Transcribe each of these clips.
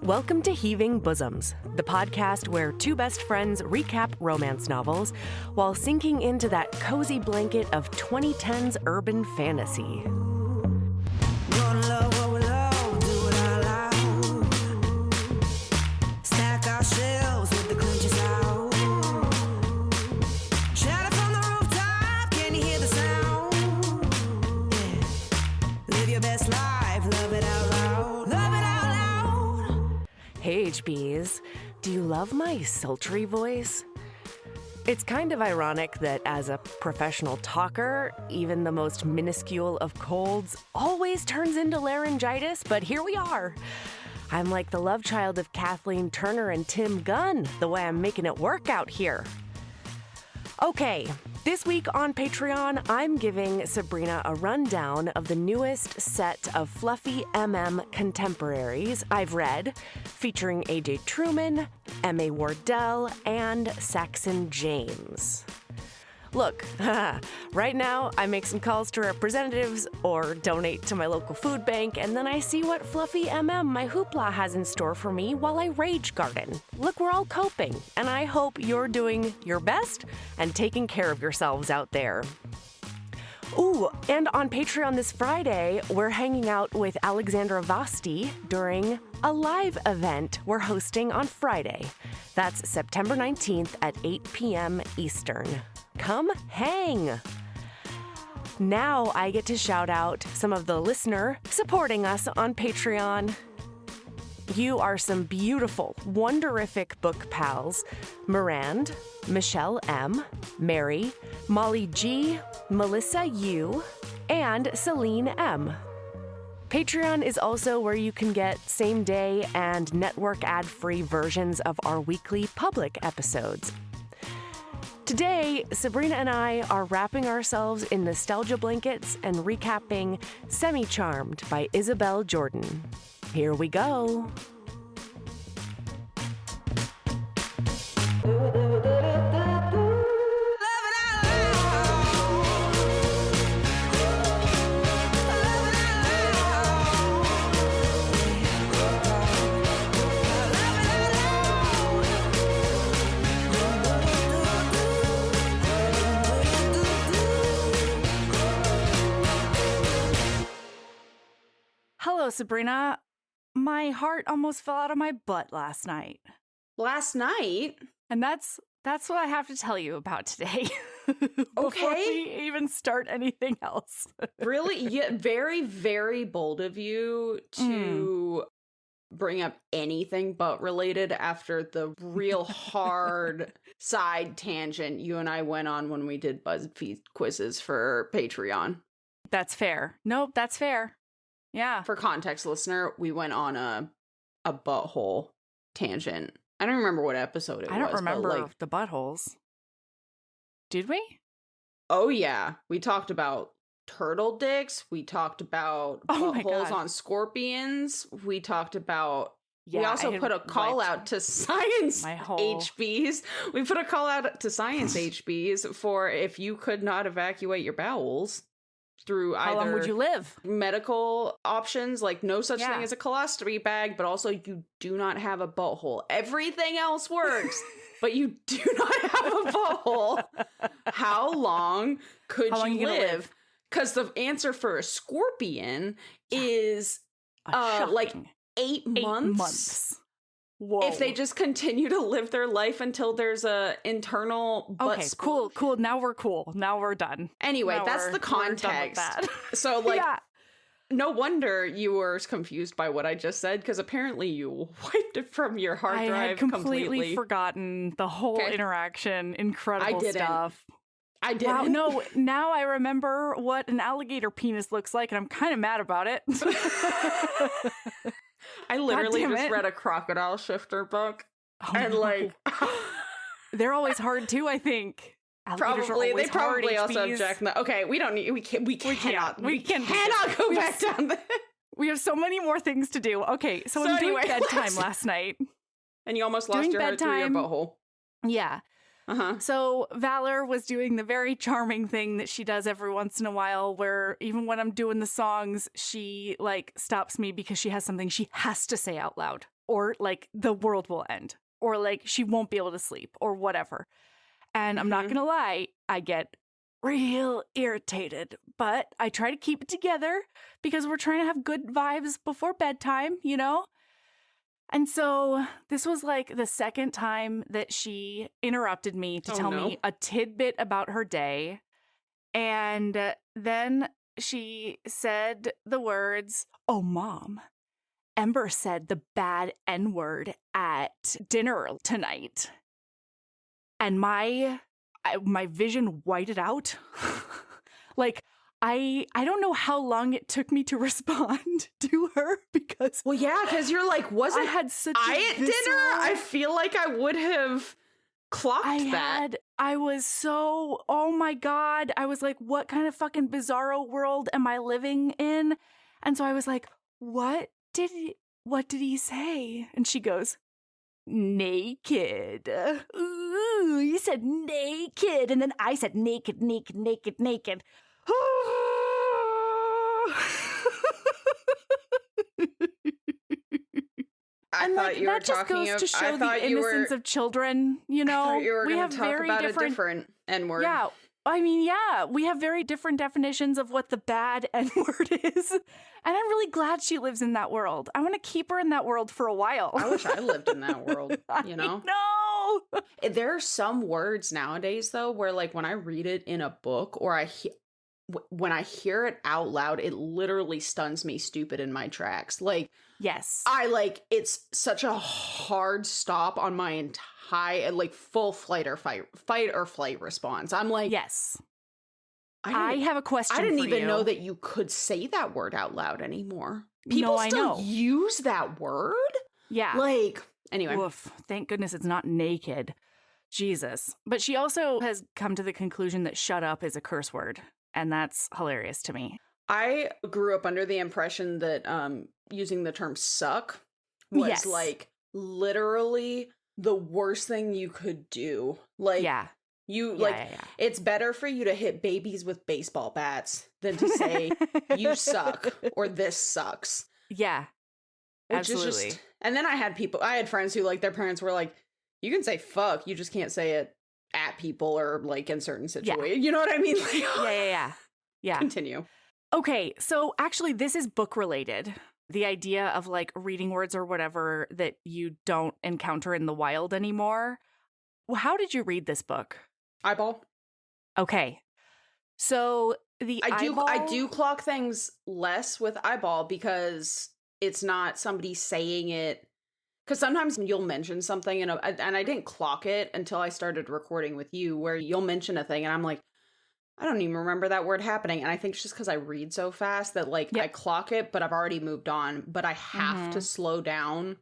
Welcome to Heaving Bosoms, the podcast where two best friends recap romance novels while sinking into that cozy blanket of 2010s urban fantasy. Hey HBs, do you love my sultry voice? It's kind of ironic that as a professional talker, even the most minuscule of colds always turns into laryngitis, but here we are. I'm like the love child of Kathleen Turner and Tim Gunn, the way I'm making it work out here. Okay, this week on Patreon, I'm giving Sabrina a rundown of the newest set of fluffy contemporaries I've read, featuring A.J. Truman, M.A. Wardell, and Saxon James. Look, right now I make some calls to representatives or donate to my local food bank, and then I see what fluffy my hoopla has in store for me while I rage garden. Look, we're all coping, and I hope you're doing your best and taking care of yourselves out there. Ooh, and on Patreon this Friday, we're hanging out with Alexandra Vasti during a live event we're hosting on Friday. That's September 19th at 8 p.m. Eastern. Come hang! Now I get to shout out some of the listener supporting us on Patreon. You are some beautiful, wonderific book pals. Mirand, Michelle M, Mary, Molly G, Melissa U, and Celine M. Patreon is also where you can get same-day and network ad-free versions of our weekly public episodes. Today, Sabrina and I are wrapping ourselves in nostalgia blankets and recapping Semi-Charmed by Isabel Jordan. Here we go. Hello, Sabrina. My heart almost fell out of my butt last night. Last night? And that's what I have to tell you about today. Before we even start anything else. Really? Yeah, very, very bold of you to bring up anything but related after the real hard side tangent you and I went on when we did BuzzFeed quizzes for Patreon. That's fair. Nope, that's fair. Yeah. For context, listener, we went on a butthole tangent. I don't remember what episode it was. I don't remember the buttholes. Did we? Oh, yeah. We talked about turtle dicks. We talked about buttholes on scorpions. We talked about... we also put a call out to science HBs. We put a call out to science HBs for if you could not evacuate your bowels through how long would you live? Medical options, like no such thing as a colostomy bag, but also you do not have a butthole. Everything else works, but you do not have a butthole. How long could you live? Because the answer for a scorpion is like 8 months. Whoa. If they just continue to live their life until there's a internal butt cool. Now we're cool. Now we're done. Anyway, that's the context. So like, no wonder you were confused by what I just said, because apparently you wiped it from your hard drive. I had completely forgotten the whole interaction. Incredible stuff. I didn't. Wow, no, now I remember what an alligator penis looks like, and I'm kind of mad about it. I literally just read a crocodile shifter book, they're always hard too. I think they probably also object. Okay, we don't need. We cannot go back down there. We have so many more things to do. Okay, so I'm doing bedtime last night, and you almost lost your heart through your butthole. Yeah. So Valor was doing the very charming thing that she does every once in a while, where even when I'm doing the songs, she like stops me because she has something she has to say out loud. or like the world will end, or like she won't be able to sleep or whatever. And I'm not going to lie, I get real irritated, but I try to keep it together because we're trying to have good vibes before bedtime, you know? And so this was like the second time that she interrupted me to tell me a tidbit about her day. And then she said the words, "Oh, Mom, Ember said the bad N-word at dinner tonight." And my vision whited out. Like, I don't know how long it took me to respond to her because... Well, yeah, because you're like, wasn't I had such I at dinner? I feel like I would have clocked that. I was so, oh my God. I was like, what kind of fucking bizarro world am I living in? And so I was like, what did he say? And she goes, "Naked." Ooh, you said naked. And then I said naked, naked, naked, naked. I thought you were talking goes to show the innocence of children, you know. I thought you were we going have to talk very about a different N-word. Yeah, I mean, yeah, we have very different definitions of what the bad N-word is. And I'm really glad she lives in that world. I want to keep her in that world for a while. I wish I lived in that world, you know? No. There are some words nowadays, though, where like when I read it in a book or when I hear it out loud, it literally stuns me stupid in my tracks. Like, yes, it's such a hard stop on my entire, like, full fight or flight response. I'm like, yes. I have a question. I didn't for even you. know that you could say that word out loud anymore. No, People I still know. use that word? Yeah. Like, anyway. Woof. Thank goodness it's not naked. Jesus. But she also has come to the conclusion that shut up is a curse word. And that's hilarious to me. I grew up under the impression that using the term suck was like literally the worst thing you could do. Like, it's better for you to hit babies with baseball bats than to say you suck or this sucks. Yeah. Absolutely. And then I had friends who, like, their parents were like, you can say fuck, you just can't say it at people or like in certain situations. Yeah. You know what I mean? Like, yeah. Continue. Okay, so actually this is book related. The idea of like reading words or whatever that you don't encounter in the wild anymore. Well, how did you read this book? Eyeball. Okay. So I do clock things less with eyeball because it's not somebody saying it. Because sometimes you'll mention something and I didn't clock it until I started recording with you, where you'll mention a thing and I'm like, I don't even remember that word happening. And I think it's just because I read so fast that like I clock it, but I've already moved on. But I have to slow down.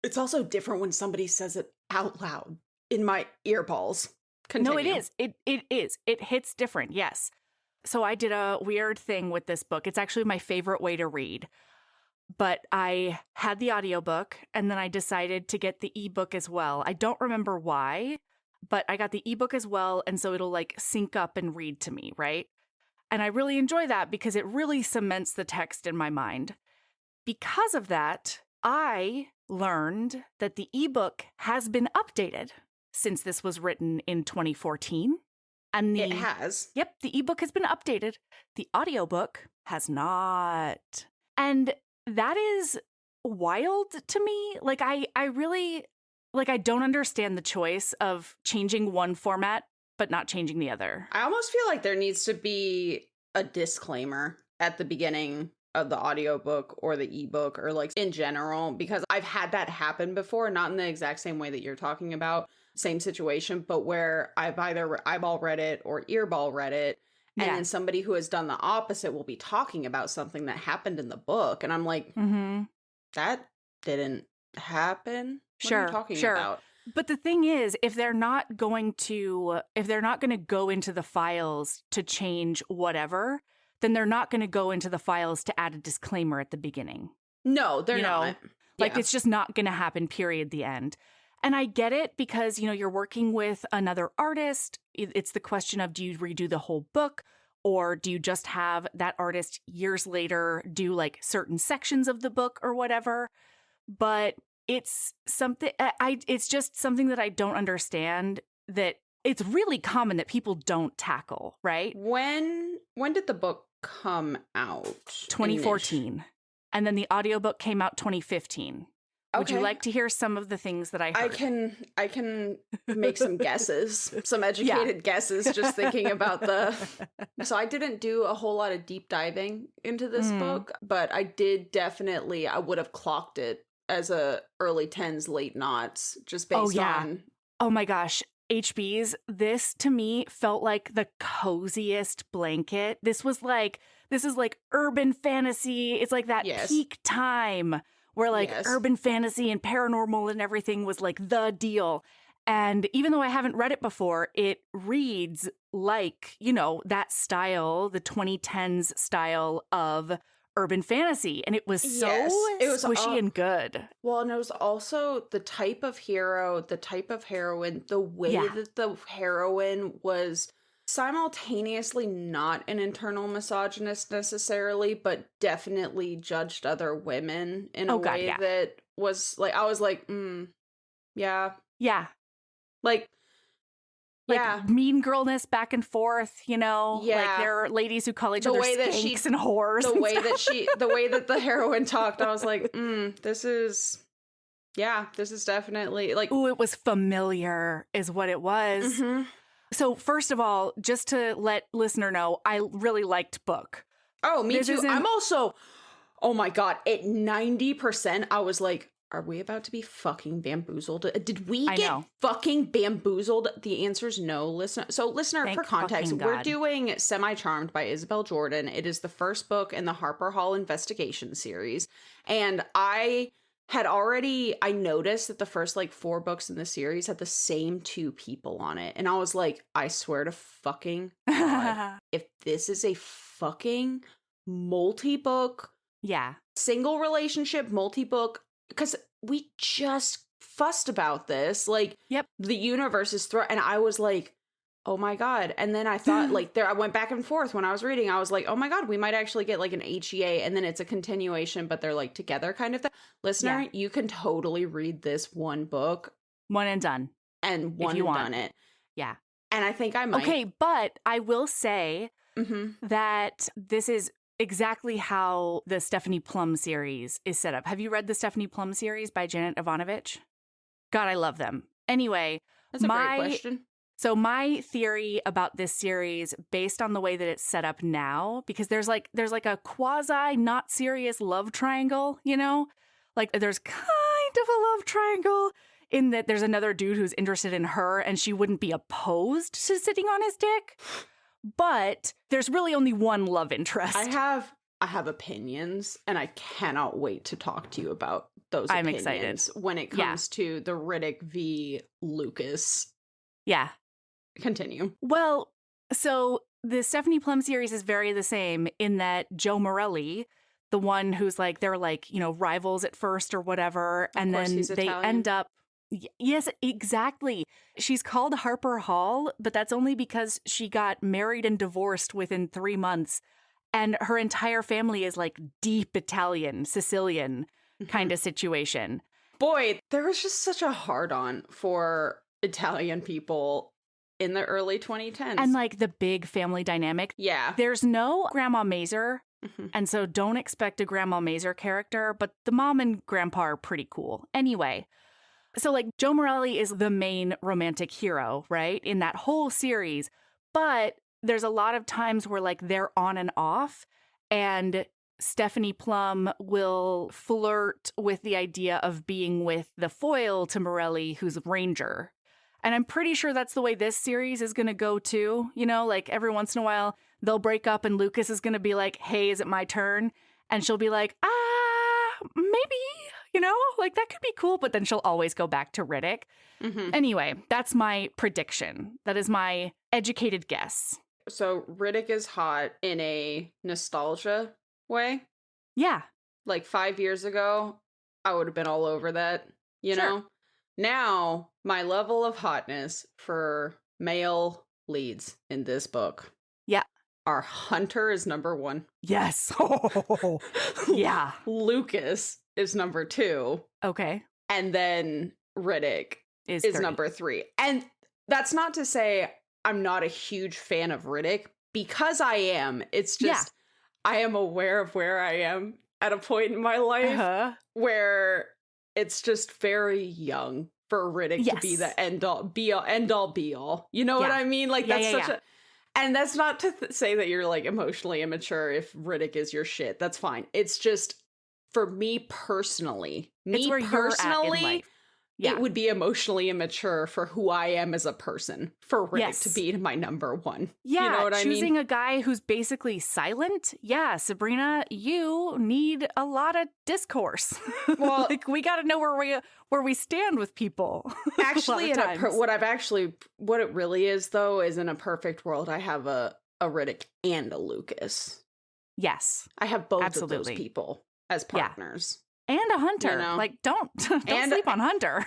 It's also different when somebody says it out loud in my earballs. Continue. No, it is. It is. It hits different. Yes. So I did a weird thing with this book. It's actually my favorite way to read. But I had the audiobook and then I decided to get the ebook as well. I don't remember why, but I got the ebook as well. And so it'll like sync up and read to me, right? And I really enjoy that because it really cements the text in my mind. Because of that, I learned that the ebook has been updated since this was written in 2014. And it has. Yep, the ebook has been updated. The audiobook has not. And that is wild to me. Like, I really, like, I don't understand the choice of changing one format, but not changing the other. I almost feel like there needs to be a disclaimer at the beginning of the audiobook or the ebook or like in general, because I've had that happen before, not in the exact same way that you're talking about, same situation, but where I've either eyeball read it or earball read it. And then somebody who has done the opposite will be talking about something that happened in the book. And I'm like, that didn't happen. What are you talking about? But the thing is, if they're not going to go into the files to change whatever, then they're not going to go into the files to add a disclaimer at the beginning. No, they're not. Like, it's just not going to happen, period, the end. And I get it because, you know, you're working with another artist. It's the question of, do you redo the whole book or do you just have that artist years later do like certain sections of the book or whatever? But it's something it's just something that I don't understand, that it's really common that people don't tackle, right? When did the book come out? 2014. And then the audiobook came out 2015. Would you Okay. like to hear some of the things that I heard? I can make some guesses, some educated guesses, just thinking about the. So I didn't do a whole lot of deep diving into this book, but I would have clocked it as a early 10s, late noughts, just based on. Oh my gosh. HBs, this to me felt like the coziest blanket. This is like urban fantasy. It's like that peak time where like urban fantasy and paranormal and everything was like the deal. And even though I haven't read it before, it reads like, you know, that style, the 2010s style of urban fantasy. And it was so squishy and good. Well, and it was also the type of hero, the type of heroine, the way that the heroine was simultaneously not an internal misogynist necessarily, but definitely judged other women in a way that was like, I was like, yeah. Yeah. Like mean girlness back and forth, you know? Yeah. Like there are ladies who call each other skanks and whores. The way that the heroine talked, I was like, this is definitely like. Ooh, it was familiar is what it was. Mm-hmm. So first of all, just to let listener know, I really liked book. Oh, me too. I'm also, oh my God, at 90%, I was like, are we about to be fucking bamboozled? Did we get fucking bamboozled? The answer is no, listener. So listener, for context, we're doing Semi-Charmed by Isabel Jordan. It is the first book in the Harper Hall investigation series. And I noticed that the first like 4 books in the series had the same 2 people on it. And I was like, I swear to fucking God, if this is a fucking multi-book, single relationship, multi-book, because we just fussed about this, like, the universe is and I was like, oh my God. And then I thought I went back and forth when I was reading. I was like, oh my God, we might actually get like an HEA, and then it's a continuation, but they're like together kind of thing. Listener, you can totally read this one book. One and done. And one and done it. Yeah. And I think I might. Okay, but I will say that this is exactly how the Stephanie Plum series is set up. Have you read the Stephanie Plum series by Janet Ivanovich? God, I love them. Anyway, that's a great question. So my theory about this series, based on the way that it's set up now, because there's like a quasi not serious love triangle, you know? Like there's kind of a love triangle in that there's another dude who's interested in her and she wouldn't be opposed to sitting on his dick. But there's really only one love interest. I have opinions, and I cannot wait to talk to you about those opinions. I'm excited when it comes to the Riddick v. Lucas. Yeah. Continue. Well, so the Stephanie Plum series is very the same in that Joe Morelli, the one who's like, they're like, you know, rivals at first or whatever. And then they end up. Yes, exactly. She's called Harper Hall, but that's only because she got married and divorced within 3 months. And her entire family is like deep Italian, Sicilian kind of situation. Boy, there was just such a hard-on for Italian people in the early 2010s. And like the big family dynamic. Yeah. There's no Grandma Mazer. And so don't expect a Grandma Mazer character, but the mom and grandpa are pretty cool. Anyway. So, like, Joe Morelli is the main romantic hero, right, in that whole series. But there's a lot of times where, like, they're on and off, and Stephanie Plum will flirt with the idea of being with the foil to Morelli, who's Ranger. And I'm pretty sure that's the way this series is going to go, too. You know, like, every once in a while, they'll break up, and Lucas is going to be like, hey, is it my turn? And she'll be like, maybe. You know, like that could be cool, but then she'll always go back to Riddick. Anyway, that's my prediction. That is my educated guess. So Riddick is hot in a nostalgia way? Yeah. Like 5 years ago, I would have been all over that, you know? Now, my level of hotness for male leads in this book. Yeah. Our Hunter is number 1. Yes. Yeah. Lucas is number 2. Okay. and then Riddick is number 3. And that's not to say I'm not a huge fan of Riddick, because I am. It's just I am aware of where I am at a point in my life where it's just very young for Riddick to be the end all be all. You know what I mean? Like that's such a, and that's not to say that you're like emotionally immature if Riddick is your shit. That's fine. It's just for me personally, you're at in life. It would be emotionally immature for who I am as a person for Riddick to be my number 1. Yeah, you know what I mean? Choosing a guy who's basically silent. Yeah, Sabrina, you need a lot of discourse. Well, like we got to know where we stand with people. Actually, what it really is though is in a perfect world, I have a Riddick and a Lucas. Yes, I have both of those people as partners. And a Hunter. You know? Like, don't sleep on Hunter.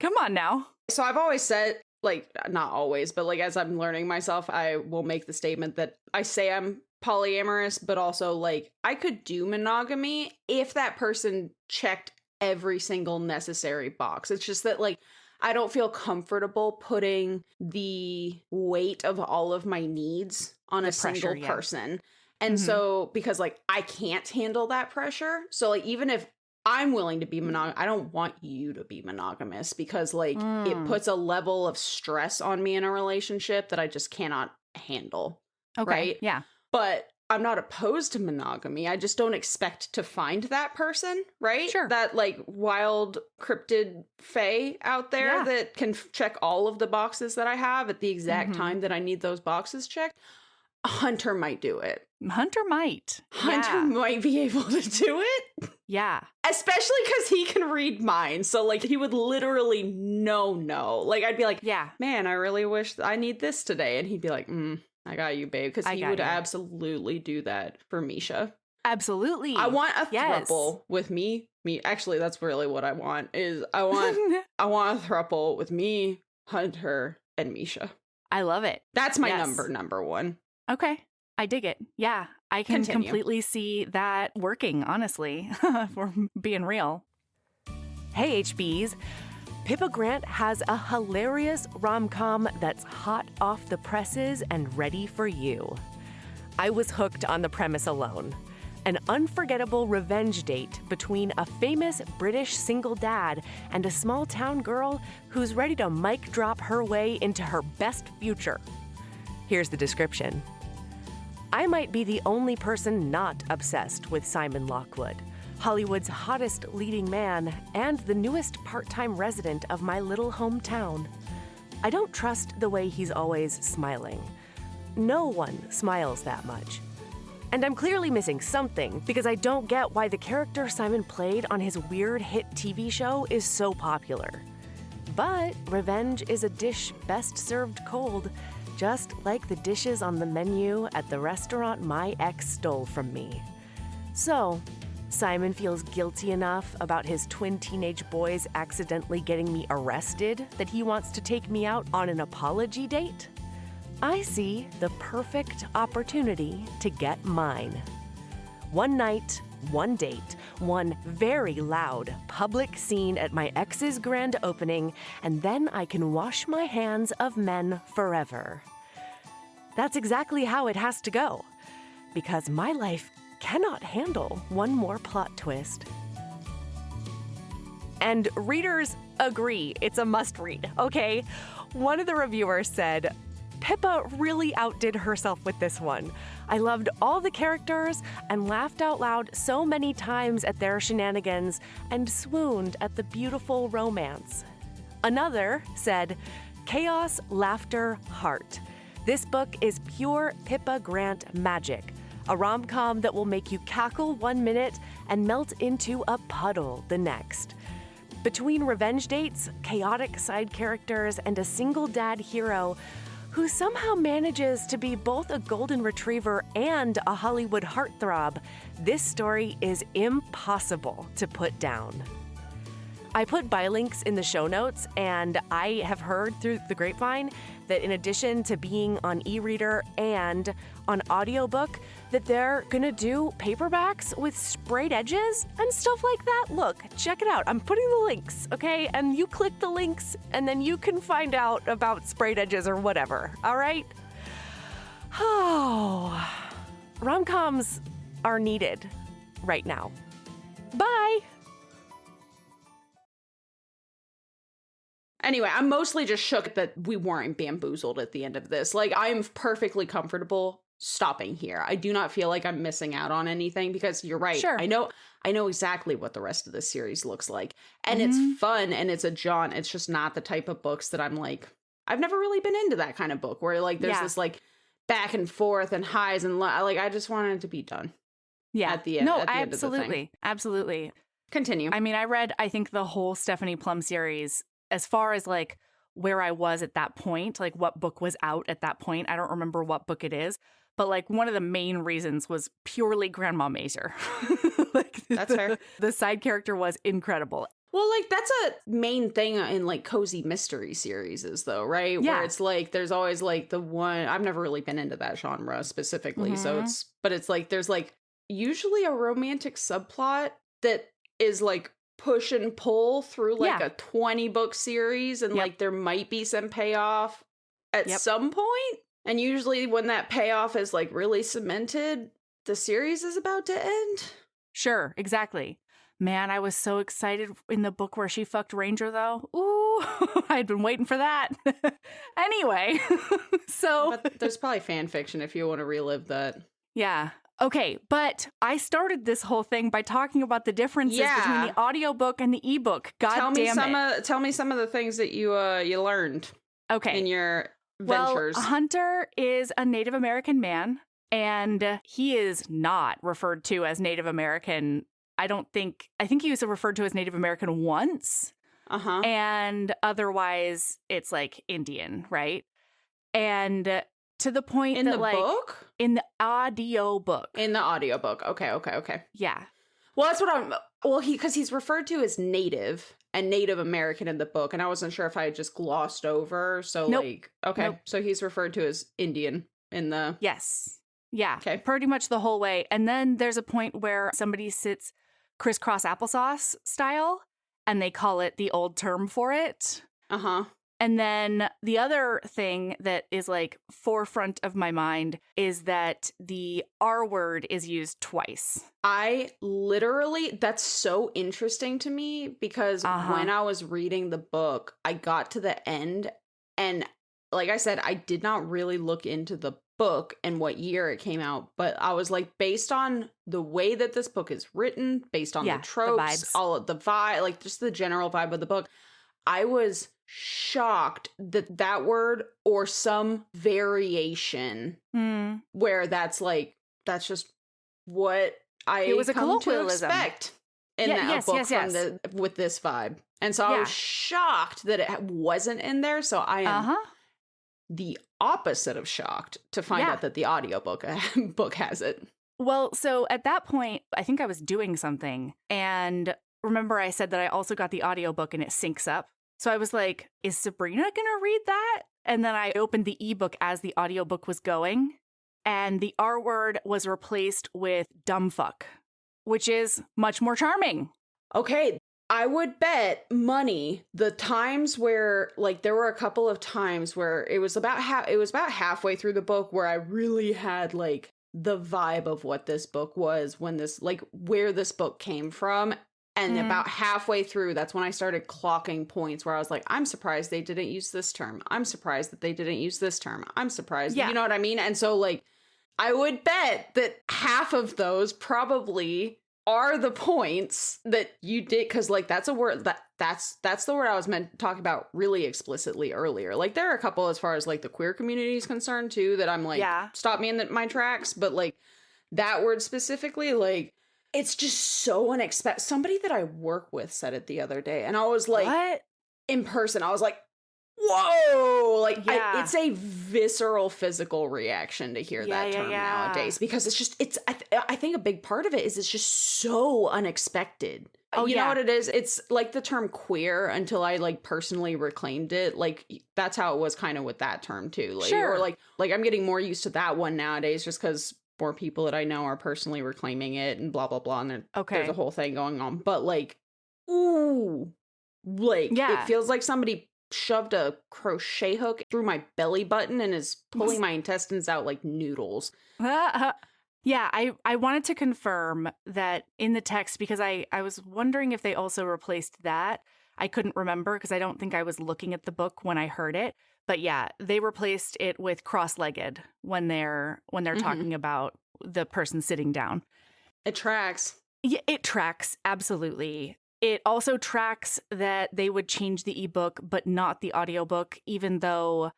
Come on now. So I've always said, like, not always, but like as I'm learning myself, I will make the statement that I say I'm polyamorous, but also like I could do monogamy if that person checked every single necessary box. It's just that like I don't feel comfortable putting the weight of all of my needs on a single person. And so, because, like, I can't handle that pressure. So, like, even if I'm willing to be monogamous, I don't want you to be monogamous because, like, it puts a level of stress on me in a relationship that I just cannot handle. Okay. Right? Yeah. But I'm not opposed to monogamy. I just don't expect to find that person, right? Sure. That, like, wild cryptid fae out there that can check all of the boxes that I have at the exact time that I need those boxes checked. Hunter might do it. Hunter might be able to do it. Yeah. Especially because he can read minds. So, like, he would literally know. Like, I'd be like, man, I really wish I need this today. And he'd be like, I got you, babe. Because he would absolutely do that for Misha. Absolutely. I want a throuple with me. Actually, that's really what I want is I want a throuple with me, Hunter, and Misha. I love it. That's my number 1. Okay. I dig it. Yeah. I can completely see that working, honestly, if we're being real. Hey, HBs. Pippa Grant has a hilarious rom-com that's hot off the presses and ready for you. I was hooked on the premise alone. An unforgettable revenge date between a famous British single dad and a small-town girl who's ready to mic drop her way into her best future. Here's the description. I might be the only person not obsessed with Simon Lockwood, Hollywood's hottest leading man and the newest part-time resident of my little hometown. I don't trust the way he's always smiling. No one smiles that much. And I'm clearly missing something because I don't get why the character Simon played on his weird hit TV show is so popular. But revenge is a dish best served cold, just like the dishes on the menu at the restaurant my ex stole from me. So, Simon feels guilty enough about his twin teenage boys accidentally getting me arrested that he wants to take me out on an apology date? I see the perfect opportunity to get mine. One night, one date, one very loud public scene at my ex's grand opening, and then I can wash my hands of men forever. That's exactly how it has to go, because my life cannot handle one more plot twist. And readers agree, it's a must-read, okay? One of the reviewers said, Pippa really outdid herself with this one. I loved all the characters and laughed out loud so many times at their shenanigans and swooned at the beautiful romance. Another said, chaos, laughter, heart. This book is pure Pippa Grant magic, a rom-com that will make you cackle 1 minute and melt into a puddle the next. Between revenge dates, chaotic side characters, and a single dad hero who somehow manages to be both a golden retriever and a Hollywood heartthrob, this story is impossible to put down. I put buy links in the show notes, and I have heard through the grapevine that in addition to being on e-reader and on audiobook, that they're gonna do paperbacks with sprayed edges and stuff like that. Look, check it out. I'm putting the links, okay? And you click the links, and then you can find out about sprayed edges or whatever, all right? Oh, rom-coms are needed right now. Bye! Anyway, I'm mostly just shook that we weren't bamboozled at the end of this. Like, I'm perfectly comfortable stopping here. I do not feel like I'm missing out on anything because you're right. Sure. I know exactly what the rest of this series looks like. And it's fun and it's a jaunt. It's just not the type of books that I'm like, I've never really been into that kind of book where like there's this like back and forth and highs and like I just wanted it to be done. Yeah. At the end. No, at the end of the thing. absolutely. Absolutely. Continue. I mean, I read, I think, the whole Stephanie Plum series as far as like where I was at that point, like what book was out at that point. I don't remember what book it is, but like one of the main reasons was purely Grandma Mazer. Like That's fair. The side character was incredible. Well, like, that's a main thing in, like, cozy mystery series is, though, right? Yeah. Where it's, like, there's always, like, the one... I've never really been into that genre specifically, so it's... But it's, like, there's, like, usually a romantic subplot that is, like, push and pull through, like, a 20-book series, and, like, there might be some payoff at some point. And usually when that payoff is, like, really cemented, the series is about to end. Sure, exactly. Man, I was so excited in the book where she fucked Ranger, though. Ooh, I'd been waiting for that. Anyway, so... But there's probably fan fiction if you want to relive that. Yeah. Okay, but I started this whole thing by talking about the differences between the audiobook and the ebook. God damn it. Tell me some of the things that you learned in your ventures. Well, Hunter is a Native American man, and he is not referred to as Native American. I think he was referred to as Native American once. And otherwise it's like Indian, right? And to the point in that the like book? In the audio book. In the audiobook. Okay. Yeah. Well, that's what because he's referred to as Native and Native American in the book, and I wasn't sure if I had just glossed over. So so he's referred to as Indian in the... Yes. Yeah. Okay. Pretty much the whole way. And then there's a point where somebody sits crisscross applesauce style, and they call it the old term for it. And then the other thing that is like forefront of my mind is that the R word is used twice. That's so interesting to me because when I was reading the book, I got to the end, and like I said, I did not really look into the book and what year it came out, but I was like, based on the way that this book is written, based on the tropes, all of the vibe, like just the general vibe of the book, I was shocked that word or some variation where that's just what I come to expect in that book with this vibe. And so I was shocked that it wasn't in there. So I am the opposite of shocked to find out that the audiobook book has it. Well, so at that point, I think I was doing something. And remember I said that I also got the audiobook and it syncs up. So I was like, is Sabrina going to read that? And then I opened the ebook as the audiobook was going. And the R word was replaced with dumbfuck, which is much more charming. Okay. I would bet money the times where, like, there were a couple of times where it was about halfway through the book where I really had, like, the vibe of what this book was when this, like, where this book came from. And about halfway through, that's when I started clocking points where I was like, I'm surprised they didn't use this term. I'm surprised that they didn't use this term. I'm surprised. Yeah. You know what I mean? And so, like, I would bet that half of those probably are the points that you did, because like that's a word that's the word I was meant to talk about really explicitly earlier. Like there are a couple as far as like the queer community is concerned too that I'm like stop me in my tracks, but like that word specifically, like it's just so unexpected. Somebody that I work with said it the other day, and I was like, what? In person, I was like, whoa, like Yeah. it's a visceral physical reaction to hear that term nowadays, because it's just, I think a big part of it is it's just so unexpected. Oh, you know yeah. what it is? It's like the term queer, until I like personally reclaimed it. Like that's how it was kind of with that term too. Like, Sure. or like I'm getting more used to that one nowadays, just because more people that I know are personally reclaiming it and blah, blah, blah. And there's a whole thing going on. But like, ooh, like Yeah. it feels like somebody shoved a crochet hook through my belly button and is pulling my intestines out like noodles. Yeah, I wanted to confirm that in the text, because I was wondering if they also replaced that. I couldn't remember because I don't think I was looking at the book when I heard it. But yeah, they replaced it with cross-legged when they're talking about the person sitting down. It tracks. Yeah, it tracks, absolutely. It also tracks that they would change the ebook but not the audiobook, even though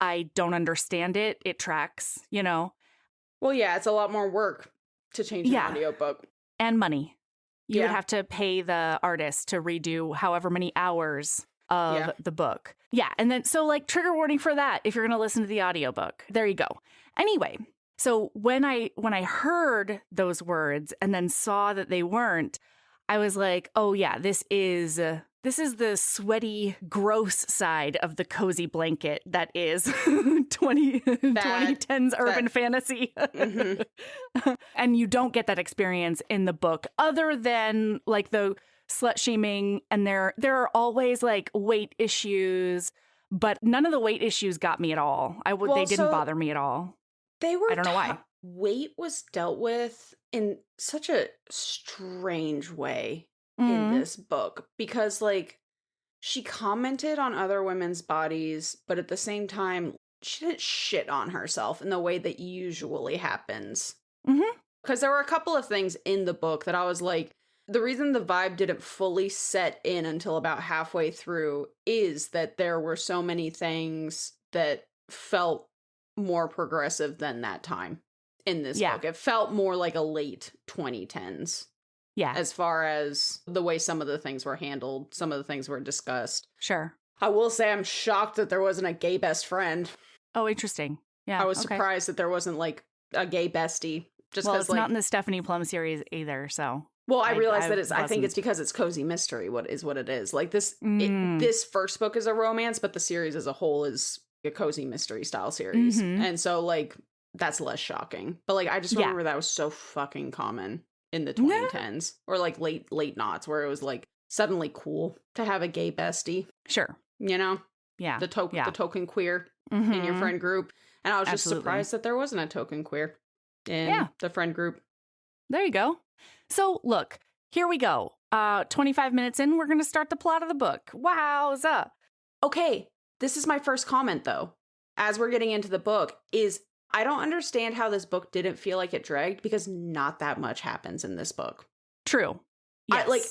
I don't understand it. It tracks, you know. Well, yeah, it's a lot more work to change an audiobook. And money. You would Yeah. have to pay the artist to redo however many hours of the book. Yeah, and then so like trigger warning for that if you're going to listen to the audiobook. There you go. Anyway, so when I heard those words and then saw that they weren't, I was like, "Oh yeah, this is the sweaty, gross side of the cozy blanket that is 2010's urban fantasy." Mm-hmm. And you don't get that experience in the book other than like the slut shaming, and there are always like weight issues, but none of the weight issues got me at all. They didn't bother me at all. They were I don't know why. Weight was dealt with in such a strange way in this book, because like she commented on other women's bodies, but at the same time she didn't shit on herself in the way that usually happens. Because there were a couple of things in the book that I was like, the reason the vibe didn't fully set in until about halfway through is that there were so many things that felt more progressive than that time in this book. It felt more like a late 2010s. Yeah. As far as the way some of the things were handled, some of the things were discussed. Sure. I will say I'm shocked that there wasn't a gay best friend. Oh, interesting. Yeah. I was surprised that there wasn't like a gay bestie. Just well, because it's not in the Stephanie Plum series either, so. Well, I realized that I think it's because it's cozy mystery. What it is. Like this first book is a romance, but the series as a whole is a cozy mystery style series. And so like that's less shocking. But like I just remember that was so fucking common in the 2010s or like late knots, where it was like suddenly cool to have a gay bestie. Sure. You know? Yeah. The token queer in your friend group. And I was just surprised that there wasn't a token queer in the friend group. There you go. So look, here we go. 25 minutes in, we're going to start the plot of the book. Wowza. Okay, this is my first comment though. As we're getting into the book, is I don't understand how this book didn't feel like it dragged, because not that much happens in this book. True. Yes. I like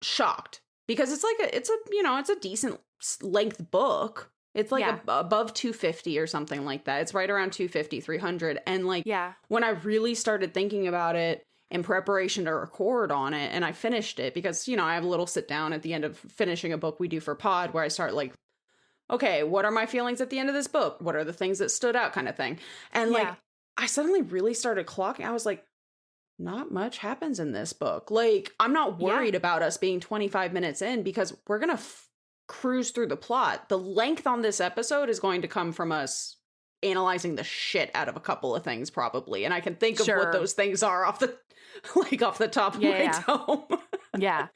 shocked, because it's a decent length book. It's like above 250 or something like that. It's right around 250, 300. And like when I really started thinking about it in preparation to record on it, and I finished it, because, you know, I have a little sit down at the end of finishing a book we do for pod where I start like, okay, what are my feelings at the end of this book? What are the things that stood out, kind of thing. And like, I suddenly really started clocking. I was like, not much happens in this book. Like, I'm not worried about us being 25 minutes in, because we're going to cruise through the plot. The length on this episode is going to come from us analyzing the shit out of a couple of things, probably. And I can think of what those things are off the top of my dome. Yeah.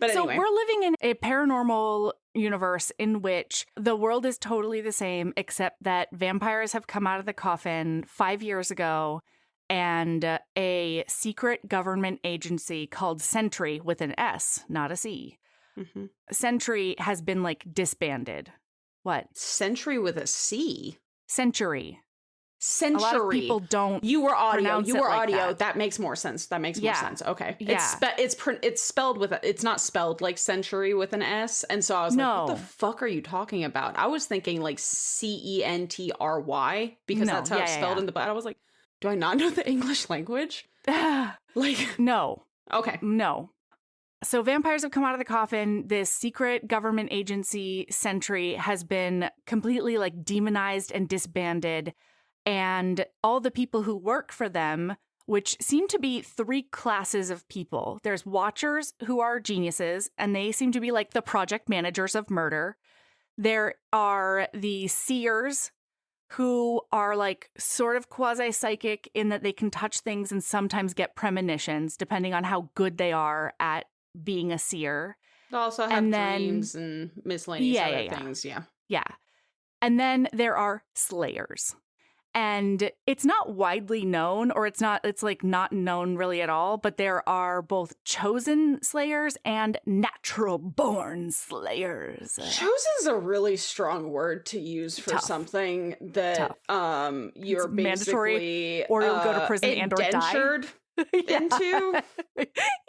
But so anyway. We're living in a paranormal universe in which the world is totally the same, except that vampires have come out of the coffin 5 years ago, and a secret government agency called Sentry, with an S, not a C. Sentry has been like disbanded. What? Sentry with a C? Century. Century. A lot of people don't. You were audio. You were like audio. That makes more sense. That makes more sense. Okay. Yeah. It's spelled with it's not spelled like century with an S. And so I was like, what the fuck are you talking about? I was thinking like CENTRY, because that's how it's spelled in the book. I was like, do I not know the English language? Like, no. Okay. No. So vampires have come out of the coffin. This secret government agency, Sentry, has been completely like demonized and disbanded. And all the people who work for them, which seem to be 3 classes of people. There's Watchers, who are geniuses, and they seem to be like the project managers of murder. There are the Seers, who are like sort of quasi-psychic in that they can touch things and sometimes get premonitions, depending on how good they are at being a seer. They also have dreams and miscellaneous other things, Yeah. And then there are Slayers. And it's not widely known, or it's like not known really at all, but there are both chosen Slayers and natural born Slayers. Chosen's a really strong word to use for something that you're it's basically mandatory, or you'll go to prison and or die. Into.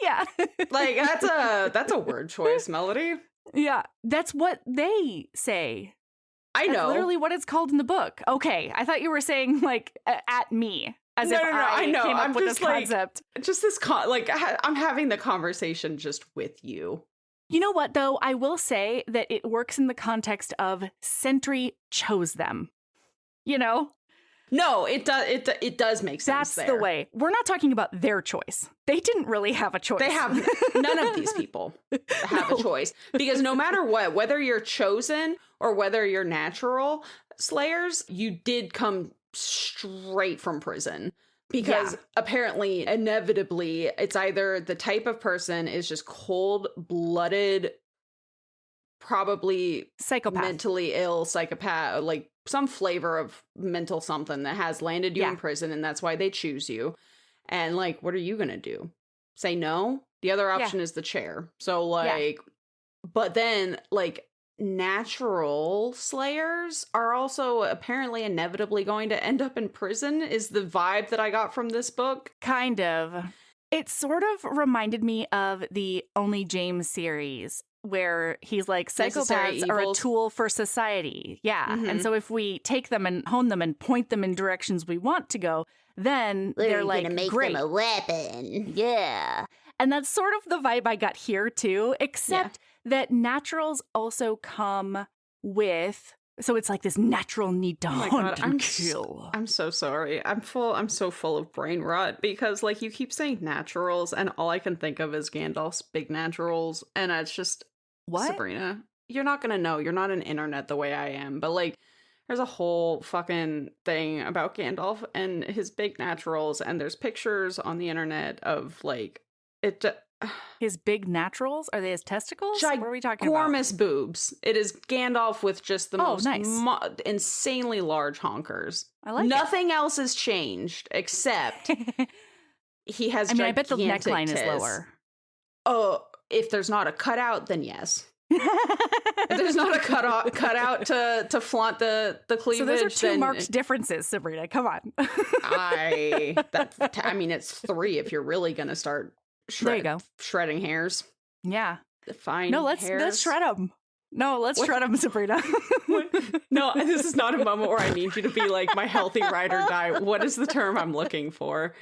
Yeah. Like that's a word choice, Melody. Yeah. That's what they say. I know. That's literally what it's called in the book. Okay. I thought you were saying like at me. As if I know. Came up with this concept. Just this I'm having the conversation just with you. You know what, though? I will say that it works in the context of Sentry chose them. You know? No, it does make sense. That's the way. We're not talking about their choice. They didn't really have a choice. They have none of these people have a choice, because no matter what, whether you're chosen or whether you're natural Slayers, you did come straight from prison. Because apparently, inevitably, it's either the type of person is just cold-blooded, probably psychopath, mentally ill psychopath, like some flavor of mental something that has landed you in prison, and that's why they choose you. And like, what are you gonna do? Say no? The other option is the chair. So like, but then like natural Slayers are also apparently inevitably going to end up in prison, is the vibe that I got from this book. Kind of. It sort of reminded me of the Only James series, where he's like, psychopaths are a tool for society. Yeah. Mm-hmm. And so if we take them and hone them and point them in directions we want to go, then they're like, gonna make them a weapon. Yeah. And that's sort of the vibe I got here too, except that naturals also come with, so it's like this natural need to hunt and kill. I'm so sorry. I'm so full of brain rot, because like you keep saying naturals and all I can think of is Gandalf's big naturals, and it's just, what? Sabrina, you're not gonna know. You're not an internet the way I am, but like there's a whole fucking thing about Gandalf and his big naturals, and there's pictures on the internet of like it. His big naturals? Are they his testicles? What are we talking about? Ginormous boobs. It is Gandalf with just the most insanely large honkers. I like Nothing else has changed except he has. I bet the neckline is lower. Oh, if there's not a cutout, then yes. If there's not a cutout to flaunt the cleavage. So those are two marked differences, Sabrina. Come on. I mean, it's 3 if you're really gonna start. There you go. Shredding hairs. Yeah. Fine. No, let's shred them. No, let's shred them, Sabrina. No, this is not a moment where I need you to be like my healthy ride or die. What is the term I'm looking for?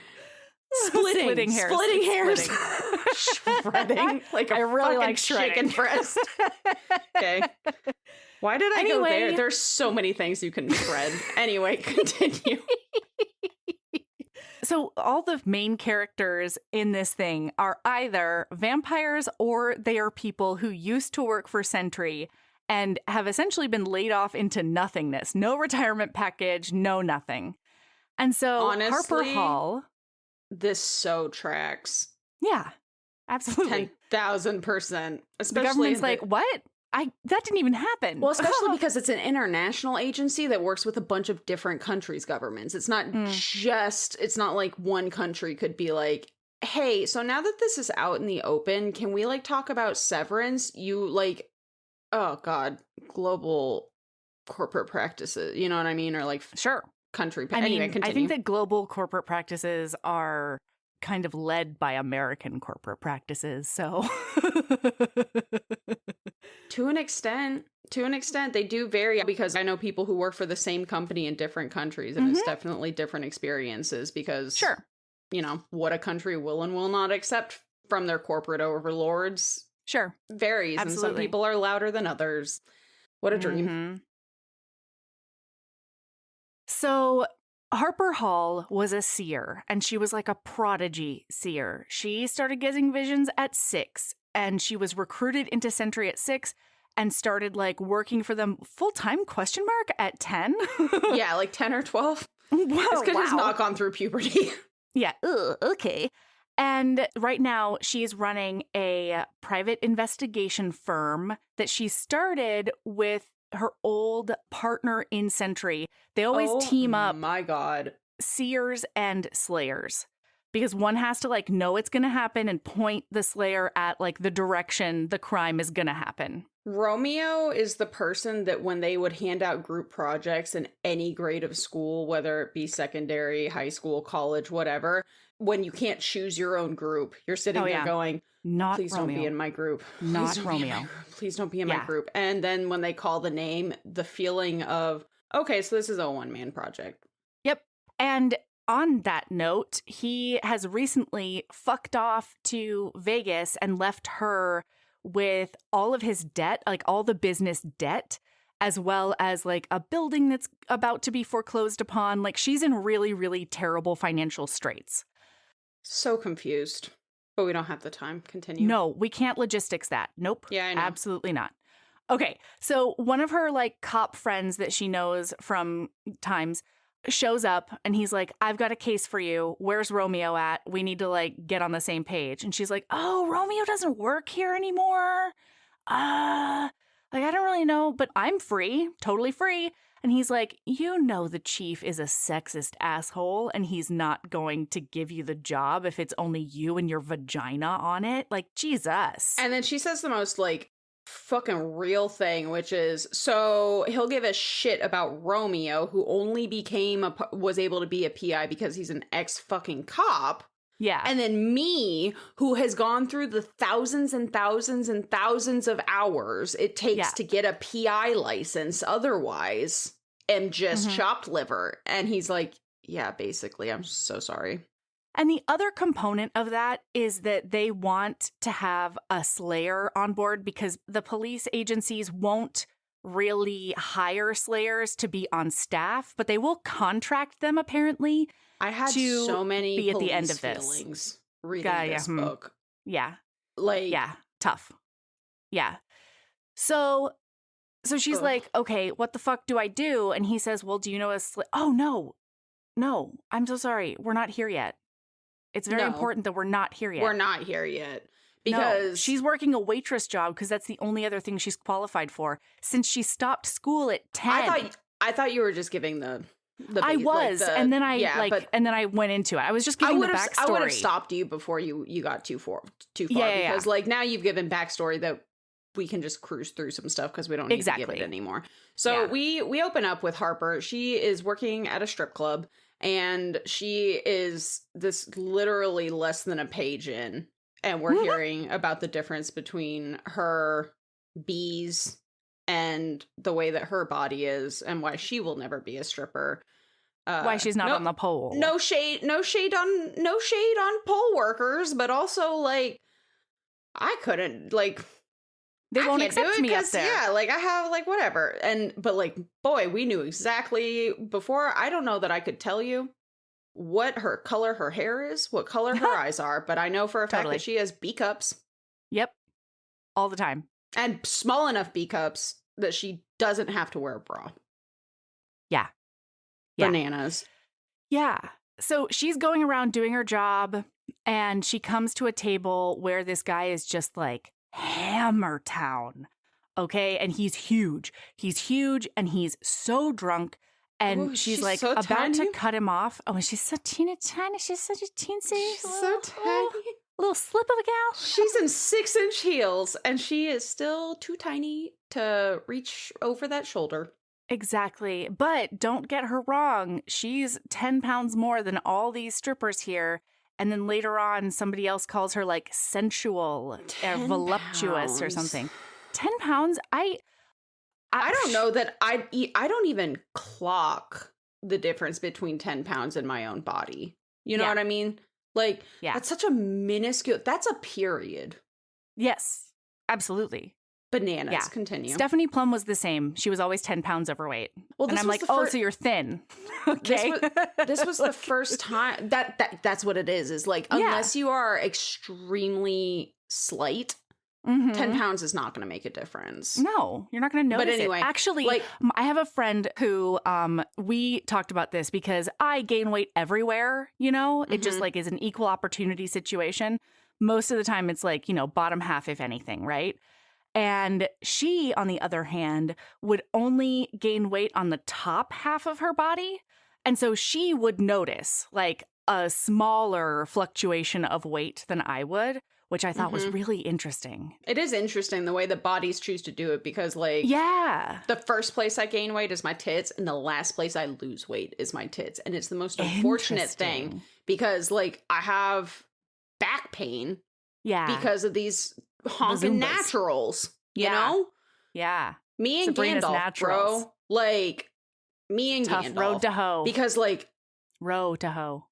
Splitting hairs. Splitting hairs. Shredding. Like I really like chicken breast. Okay. Why did I go there? There's so many things you can shred. Anyway, continue. So all the main characters in this thing are either vampires or they are people who used to work for Sentry and have essentially been laid off into nothingness. No retirement package, no nothing. And so honestly, Harper Hall. This so tracks. Yeah, absolutely. 10,000%. Especially the government's like, what? That didn't even happen. Well, especially because it's an international agency that works with a bunch of different countries' governments. It's not it's not like one country could be like, hey, so now that this is out in the open, can we like talk about severance? You like, oh God, global corporate practices, you know what I mean? Or like, sure. Country. Anyway, continue. I think that global corporate practices are kind of led by American corporate practices, so to an extent they do vary, because I know people who work for the same company in different countries, and it's definitely different experiences, because sure, you know what a country will and will not accept from their corporate overlords Sure. varies. Absolutely. And some people are louder than others. What a dream. Mm-hmm. So Harper Hall was a seer, and she was like a prodigy seer. She started getting visions at 6, and she was recruited into Sentry at 6 and started like working for them full-time at 10. Yeah, like 10 or 12. Wow, It's because she's not gone through puberty. Yeah. Ugh, okay. And right now she's running a private investigation firm that she started with her old partner in Sentry. They always team up. My God. Seers and slayers. Because one has to like know it's going to happen and point the slayer at like the direction the crime is going to happen. Romeo is the person that when they would hand out group projects in any grade of school, whether it be secondary, high school, college, whatever, when you can't choose your own group, you're sitting there going, not please Romeo. don't be in my group. Not Romeo. Please don't be in my group. And then when they call the name, the feeling of, okay, so this is a one-man project. Yep. And on that note, he has recently fucked off to Vegas and left her with all of his debt, like all the business debt, as well as like a building that's about to be foreclosed upon. Like she's in really, really terrible financial straits. So confused, but we don't have the time. Continue. No, we can't logistics that. Nope. Yeah, I know. Absolutely not. Okay, so one of her like cop friends that she knows from times shows up and he's like, I've got a case for you. Where's Romeo at? We need to like get on the same page. And she's like, oh, Romeo doesn't work here anymore. Like, I don't really know, but I'm free, totally free. And he's like, you know, the chief is a sexist asshole and he's not going to give you the job if it's only you and your vagina on it. Like, Jesus. And then she says the most like fucking real thing, which is, so he'll give a shit about Romeo, who only was able to be a PI because he's an ex-fucking cop. Yeah. And then me, who has gone through the thousands and thousands and thousands of hours it takes to get a PI license otherwise, am just chopped liver. And he's like, yeah, basically, I'm so sorry. And the other component of that is that they want to have a slayer on board because the police agencies won't really hire slayers to be on staff, but they will contract them apparently. I had to so many be at the end police of this. feelings reading this book. Yeah. Like, yeah, tough. Yeah. So she's like, okay, what the fuck do I do? And he says, well, do you know oh, no, I'm so sorry. We're not here yet. It's very important that we're not here yet. We're not here yet. Because she's working a waitress job because that's the only other thing she's qualified for since she stopped school at 10. I thought you were just giving the I was, like and then I went into it. I was just giving the backstory. I would have stopped you before you got too far because like now you've given backstory that we can just cruise through some stuff because we don't need to give it anymore. So we open up with Harper. She is working at a strip club and she is this literally less than a page in, and we're hearing about the difference between her bees and the way that her body is and why she will never be a stripper. Why she's not on the pole. No shade on pole workers, but also like I couldn't like they won't accept me up there. Yeah, like I have like whatever. But like boy, we knew exactly before. I don't know that I could tell you what her color her hair is, what color her eyes are, but I know for a fact that she has B cups. Yep. All the time. And small enough B cups that she doesn't have to wear a bra. Yeah. Bananas. Yeah. So she's going around doing her job and she comes to a table where this guy is just like Hammer Town. Okay. And he's huge. He's huge and he's so drunk. And she's like so about tiny. To cut him off. Oh, and she's so teeny tiny. She's such a teensy. She's so tiny. Little slip of a gal. She's in 6-inch heels and she is still too tiny to reach over that shoulder. Exactly. But don't get her wrong. She's 10 pounds more than all these strippers here. And then later on, somebody else calls her like sensual or voluptuous or something. 10 pounds? I don't know that I don't even clock the difference between 10 pounds in my own body. You know what I mean? Like, Yeah. that's such a minuscule, that's a period. Yes, absolutely. Bananas. Yeah. Continue. Stephanie Plum was the same. She was always 10 pounds overweight. Well, and this I'm was like, the oh, fir- so you're thin. Okay. This was the first time that's what it is like, unless you are extremely slight, 10 pounds is not going to make a difference. No, you're not going to notice But anyway, it. Actually, like, I have a friend who we talked about this because I gain weight everywhere, you know? It just like is an equal opportunity situation. Most of the time it's like, you know, bottom half if anything, right? And she, on the other hand, would only gain weight on the top half of her body. And so she would notice like a smaller fluctuation of weight than I would, which I thought was really interesting. it is interesting the way that bodies choose to do it, because like, Yeah. the first place I gain weight is my tits, and the last place I lose weight is my tits. And it's the most unfortunate thing Interesting. because like I have back pain Yeah. because of these honking Bazumbas. naturals, you Yeah. know? Yeah. Me and Sabrina's Gandalf, naturals. bro. Like, me and Tough Gandalf. road to hoe. Because like, Row to hoe.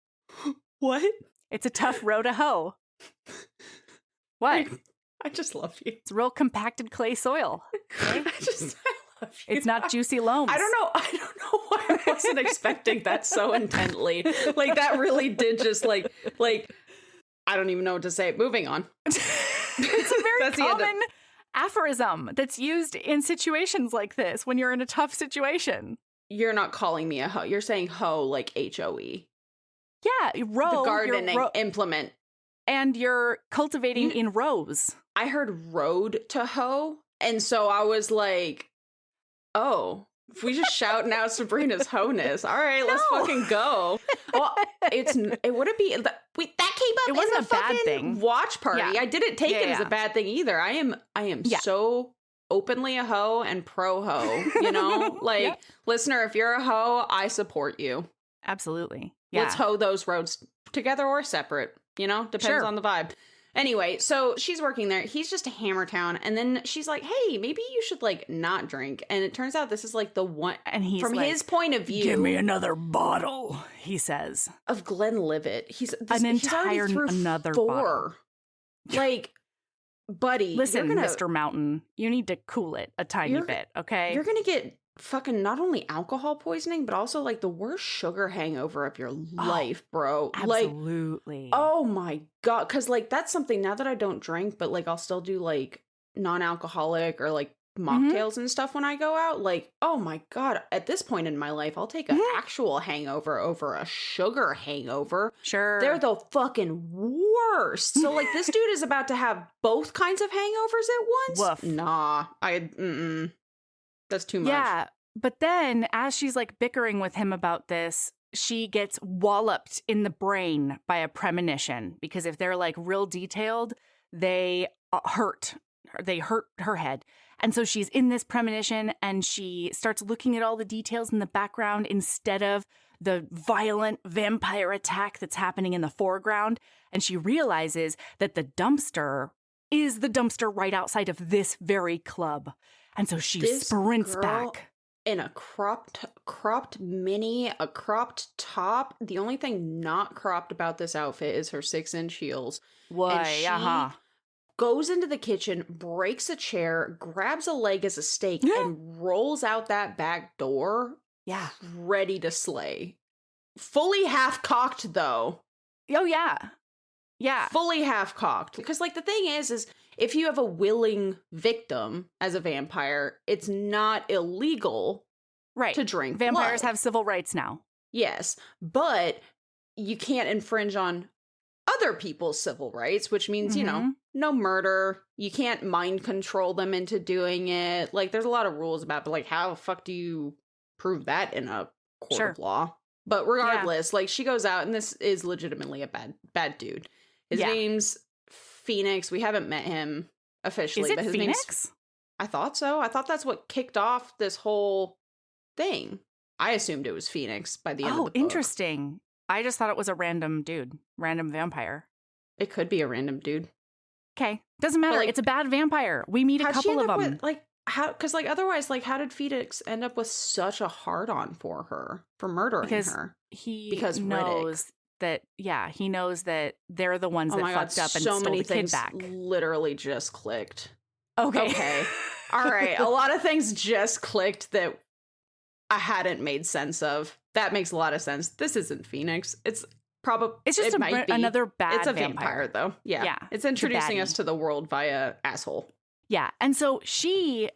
what? It's a tough row to hoe. What? I just love you. It's real compacted clay soil. Okay? I love you. It's not juicy loams. I don't know why I wasn't expecting that so intently. Like, that really did just like I don't even know what to say. Moving on. It's a very That's the end of- common aphorism that's used in situations like this when you're in a tough situation. You're not calling me a hoe. You're saying hoe like HOE. Yeah, row. The you're gardening implement. and you're cultivating in rows. I heard road to hoe, and so I was like, oh, if we just shouting out Sabrina's hoe-ness. All right, let's fucking go. Well, it wouldn't be that came up. It wasn't in the a bad fucking thing. watch party. Yeah. I didn't take it as a Yeah. bad thing either. I am Yeah. so openly a hoe and pro hoe. You know, like, Yep. listener, if you're a hoe, I support you. Absolutely. Yeah. Let's hoe those roads together or separate. You know, depends Sure. on the vibe. Anyway, so she's working there. He's just a hammer town. And then she's like, hey, maybe you should like not drink. And it turns out this is like the one, And he's from like, his point of view, give me another bottle, he says. of Glenlivet. He's entire already through another 4. bottle. Like, buddy, Listen, you're gonna, Mr. Mountain, you need to cool it a tiny You're- bit, okay? You're gonna get fucking not only alcohol poisoning, but also like the worst sugar hangover of your life, bro. Like, Absolutely. oh my God. Cause like that's something now that I don't drink, but like I'll still do like non-alcoholic or like mocktails and stuff when I go out. Like, oh my God. At this point in my life, I'll take an actual hangover over a sugar hangover. Sure. They're the fucking worst. So like this dude is about to have both kinds of hangovers at once. Woof. Nah. That's too much. Yeah. But then as she's like bickering with him about this, she gets walloped in the brain by a premonition because if they're like real detailed, they hurt. They hurt her head. And so she's in this premonition and she starts looking at all the details in the background instead of the violent vampire attack that's happening in the foreground. And she realizes that the dumpster is the dumpster right outside of this very club. And so she This sprints girl back. in a cropped mini, a cropped top. The only thing not cropped about this outfit is her 6-inch heels. Why? she goes into the kitchen, breaks a chair, grabs a leg as a stake, and rolls out that back door, Yeah. ready to slay. Fully half-cocked, though. Oh, yeah. Yeah. Fully half-cocked. Because, like, the thing is if you have a willing victim as a vampire, it's not illegal Right. to drink Vampires blood. have civil rights now. Yes, but you can't infringe on other people's civil rights, which means, you know, no murder. You can't mind control them into doing it. Like, there's a lot of rules about it, but, like, how the fuck do you prove that in a court of law? But regardless, like, she goes out, and this is legitimately a bad dude. His name's Phoenix. We haven't met him officially. Is it but his Phoenix? name's, I thought so. I thought that's what kicked off this whole thing. I assumed it was Phoenix by the end of the book. Interesting. I just thought it was a random dude, random vampire. It could be a random dude. Okay. Doesn't matter. like, it's a bad vampire. We meet a How'd she couple end of up them. with, like, how? Because, like, otherwise, like, how did Phoenix end up with such a hard-on for her for murdering Because her? he Because Riddick. knows that, yeah, he knows that they're the ones that fucked up and so stole many the kid things back. literally just clicked. Okay. All right. A lot of things just clicked that I hadn't made sense of. That makes a lot of sense. This isn't Phoenix. It's probably It's just another bad It's a vampire though. Yeah. Yeah, It's introducing it's us to the world via asshole. Yeah. And so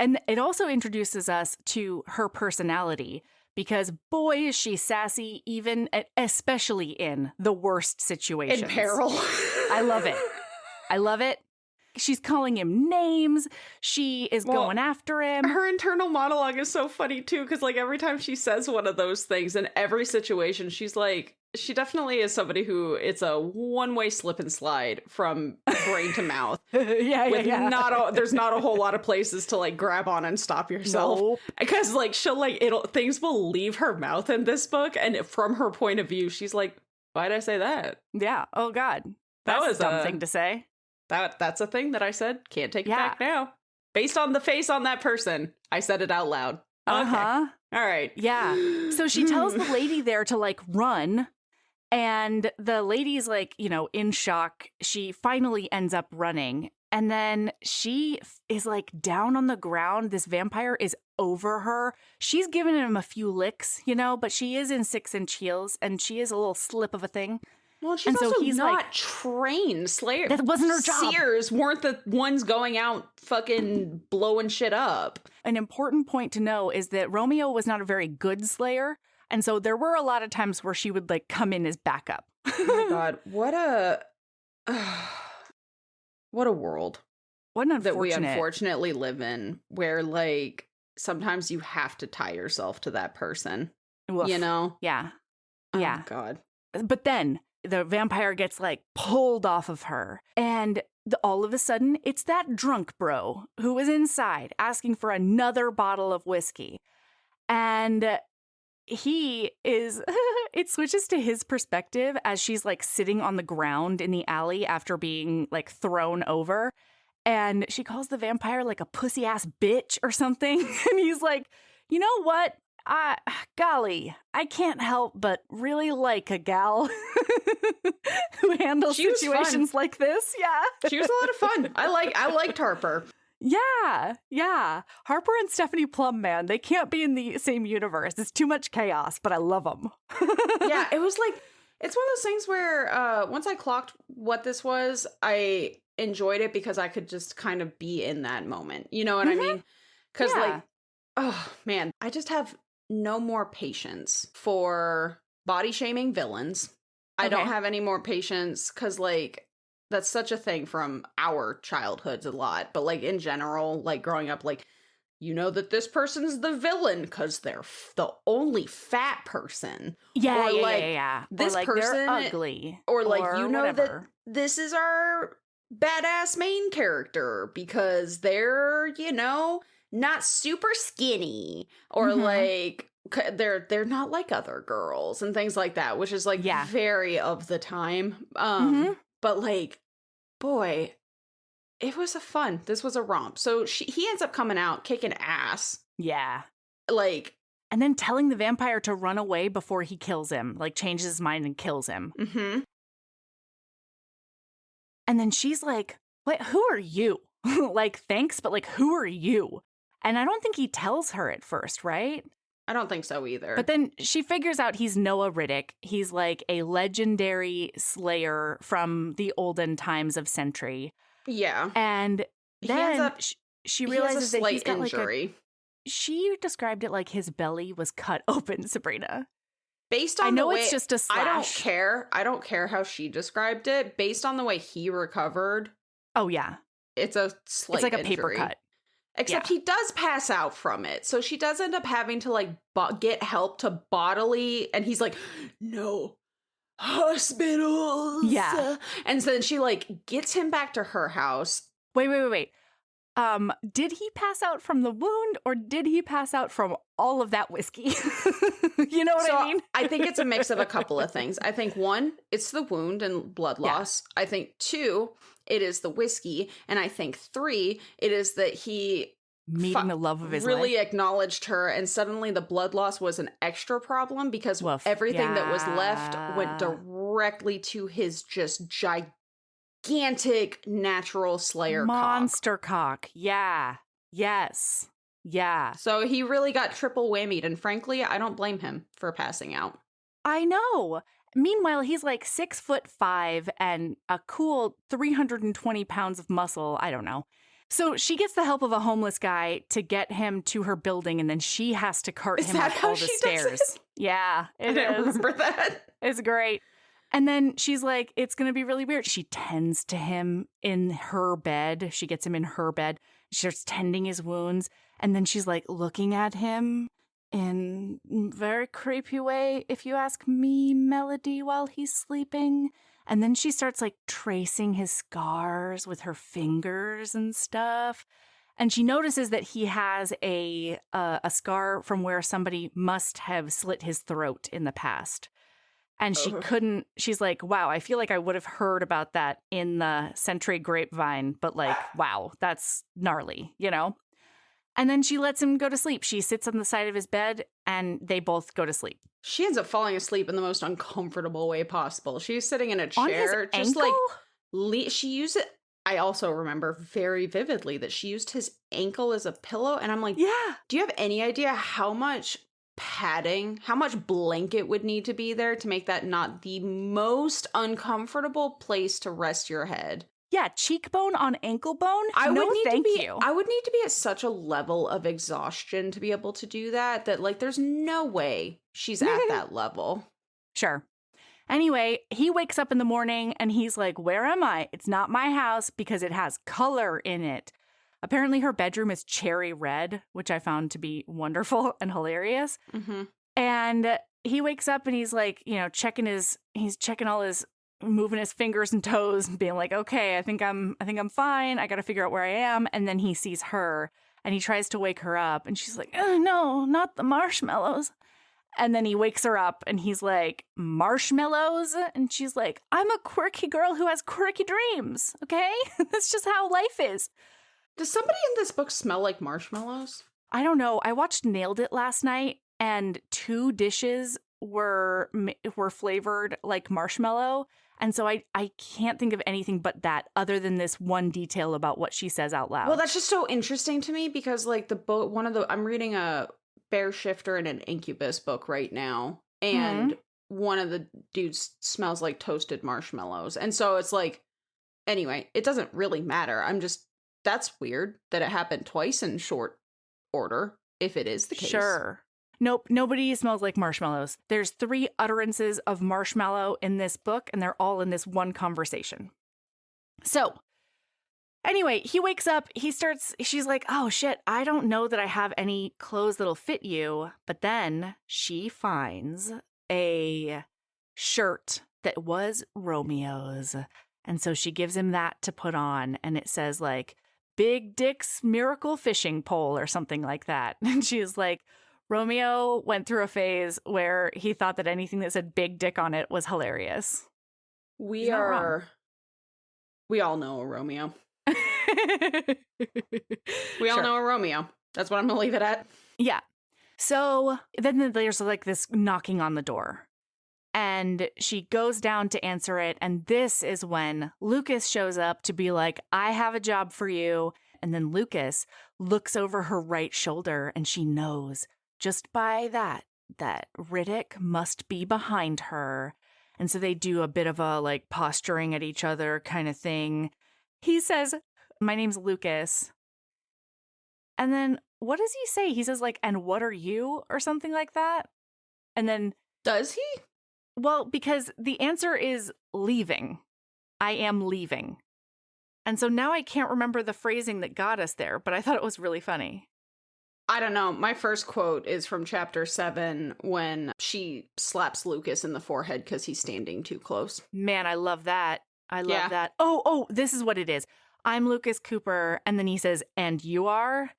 and it also introduces us to her personality because boy, is she sassy, especially in the worst situations. In peril. I love it. I love it. She's calling him names. She is going after him. Her internal monologue is so funny too, because like every time she says one of those things in every situation, she's like, she definitely is somebody who it's a one-way slip and slide from brain to mouth. Yeah. There's not a whole lot of places to like grab on and stop yourself. Because like things will leave her mouth in this book, and from her point of view, she's like, why'd I say that? Yeah. Oh God. That That's was a dumb thing to say. That's a thing that I said. Can't take it back now. Based on the face on that person, I said it out loud. Okay. All right. Yeah. So she tells the lady there to like run. And the lady's like, in shock. She finally ends up running. And then she is like down on the ground. This vampire is over her. She's given him a few licks, but she is in 6-inch heels and she is a little slip of a thing. Well, she's also not trained. Slayer. That wasn't her job. Seers weren't the ones going out fucking blowing shit up. An important point to know is that Romeo was not a very good slayer. And so there were a lot of times where she would like come in as backup. Oh my God. What a world. What an unfortunate. That we unfortunately live in, where like sometimes you have to tie yourself to that person. Woof. Oh Yeah. God. But then the vampire gets like pulled off of her. And all of a sudden, it's that drunk bro who was inside asking for another bottle of whiskey. And he is, it switches to his perspective as she's like sitting on the ground in the alley after being like thrown over. And she calls the vampire like a pussy ass bitch or something. And he's like, you know what? Golly, I can't help but really like a gal who handles situations like this. Yeah. She was a lot of fun. I liked Harper. Yeah. Harper and Stephanie Plum, man, they can't be in the same universe. It's too much chaos, but I love them. Yeah, it was like, it's one of those things where once I clocked what this was, I enjoyed it because I could just kind of be in that moment. You know what I mean? Because like, oh man, I just have no more patience for body shaming villains. I don't have any more patience because like that's such a thing from our childhoods a lot, but like in general, like growing up, like that this person's the villain because they're the only fat person. Yeah. This like person they're ugly, or like whatever. that this is our badass main character because they're not super skinny or like they're not like other girls and things like that, which is like very of the time. But like, boy, it was this was a romp. So he ends up coming out kicking ass. Yeah. Like, and then telling the vampire to run away before he kills him, like changes his mind and kills him. Mm-hmm. And then she's like, "Wait, who are you?" Like, thanks, but like, who are you? And I don't think he tells her at first, right? I don't think so either. But then she figures out he's Noah Riddick. He's like a legendary slayer from the olden times of Sentry. Yeah. And then she realizes that he's got injury. like she described it like his belly was cut open, Sabrina. Based on it's just a slash. I don't care how she described it. Based on the way he recovered. Oh, yeah. It's a slight It's like a injury. paper cut. Except he does pass out from it. So she does end up having to like get help to bodily. And he's like, no, hospitals. Yeah. And so then she like gets him back to her house. Wait. Did he pass out from the wound or did he pass out from all of that whiskey? You know what I mean? I think it's a mix of a couple of things. I think 1, it's the wound and blood loss. I think 2, it is the whiskey. And I think 3, it is that he meeting the love of his really life. Acknowledged her, and suddenly the blood loss was an extra problem because everything that was left went directly to his just gigantic natural slayer monster cock. Yeah. Yes. Yeah. So he really got triple whammied, and frankly, I don't blame him for passing out. I know. Meanwhile, he's like 6'5" and a cool 320 pounds of muscle. I don't know. So she gets the help of a homeless guy to get him to her building, and then she has to cart him up all the stairs. Yeah, I didn't remember that. It's great. And then she's like, it's going to be really weird. She tends to him in her bed. She gets him in her bed. She starts tending his wounds. And then she's like looking at him in a very creepy way, if you ask me, Melody, while he's sleeping. And then she starts like tracing his scars with her fingers and stuff. And she notices that he has a scar from where somebody must have slit his throat in the past. And she's like, wow, I feel like I would have heard about that in the Century Grapevine, but like, wow, that's gnarly, you know? And then she lets him go to sleep. She sits on the side of his bed and they both go to sleep. She ends up falling asleep in the most uncomfortable way possible. She's sitting in a chair, on his just ankle? like she used it. I also remember very vividly that she used his ankle as a pillow. And I'm like, yeah. Do you have any idea how much padding, how much blanket would need to be there to make that not the most uncomfortable place to rest your head? Yeah, cheekbone on ankle bone? I would need to be at such a level of exhaustion to be able to do that like there's no way she's at that level. Sure. Anyway, he wakes up in the morning and he's like, where am I? It's not my house because it has color in it. Apparently her bedroom is cherry red, which I found to be wonderful and hilarious. Mm-hmm. And he wakes up and he's like, you know, he's checking all his, moving his fingers and toes and being like, okay, I think I'm fine. I got to figure out where I am. And then he sees her and he tries to wake her up and she's like, oh, no, not the marshmallows. And then he wakes her up and he's like, marshmallows? And she's like, I'm a quirky girl who has quirky dreams. Okay. That's just how life is. Does somebody in this book smell like marshmallows? I don't know. I watched Nailed It last night and 2 dishes were flavored like marshmallow. And so I can't think of anything but that other than this one detail about what she says out loud. Well, that's just so interesting to me because like the book, I'm reading a Bear Shifter and an Incubus book right now. And one of the dudes smells like toasted marshmallows. And so it's like, anyway, it doesn't really matter. That's weird that it happened twice in short order, if it is the case. Sure. Nope, nobody smells like marshmallows. There's 3 utterances of marshmallow in this book, and they're all in this one conversation. So, anyway, he wakes up, she's like, oh shit, I don't know that I have any clothes that'll fit you. But then she finds a shirt that was Romeo's. And so she gives him that to put on, and it says like, Big Dick's Miracle Fishing Pole or something like that. And she's like, Romeo went through a phase where he thought that anything that said big dick on it was hilarious. We all know a Romeo. We all know a Romeo. That's what I'm going to leave it at. Yeah. So then there's like this knocking on the door. And she goes down to answer it. And this is when Lucas shows up to be like, I have a job for you. And then Lucas looks over her right shoulder and she knows just by that Riddick must be behind her. And so they do a bit of a like posturing at each other kind of thing. He says, my name's Lucas. And then what does he say? He says like, and what are you? Or something like that. And then does he? Well, because the answer is leaving. I am leaving. And so now I can't remember the phrasing that got us there, but I thought it was really funny. I don't know. My first quote is from chapter 7 when she slaps Lucas in the forehead because he's standing too close. Man, I love that. I love that. Oh, this is what it is. I'm Lucas Cooper. And then he says, and you are?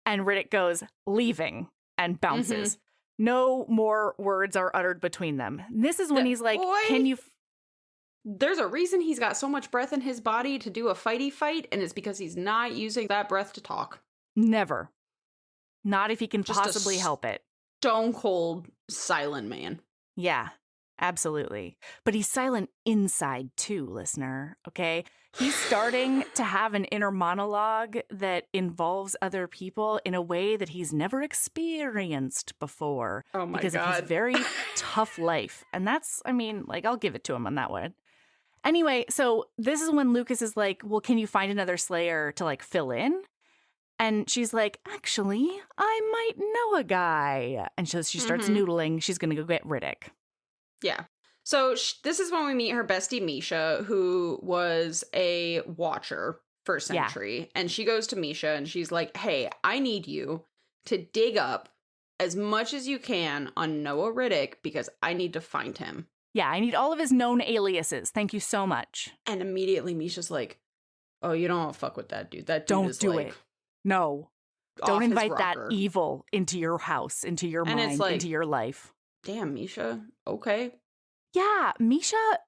And Riddick goes, leaving, and bounces. No more words are uttered between them. This is when he's like, can you... There's a reason he's got so much breath in his body to do a fighty fight, and it's because he's not using that breath to talk. Never. Not if he can Just possibly help it. Stone cold silent man. Yeah. Absolutely. But he's silent inside too, listener, okay? He's starting to have an inner monologue that involves other people in a way that he's never experienced before. Oh my because God. of his very tough life. And that's, I mean, like, I'll give it to him on that one. Anyway, so this is when Lucas is like, well, can you find another Slayer to, like, fill in? And she's like, actually, I might know a guy. And so she starts noodling. She's going to go get Riddick. Yeah. So this is when we meet her bestie, Misha, who was a watcher for Sentry. And she goes to Misha and she's like, hey, I need you to dig up as much as you can on Noah Riddick because I need to find him. Yeah, I need all of his known aliases. Thank you so much. And immediately Misha's like, oh, you don't fuck with that dude. That dude Don't is do like, it. No. off Don't his invite that rocker. evil into your house, into your And it's mind, like- into your life. Damn, Misha. Okay. Yeah, Misha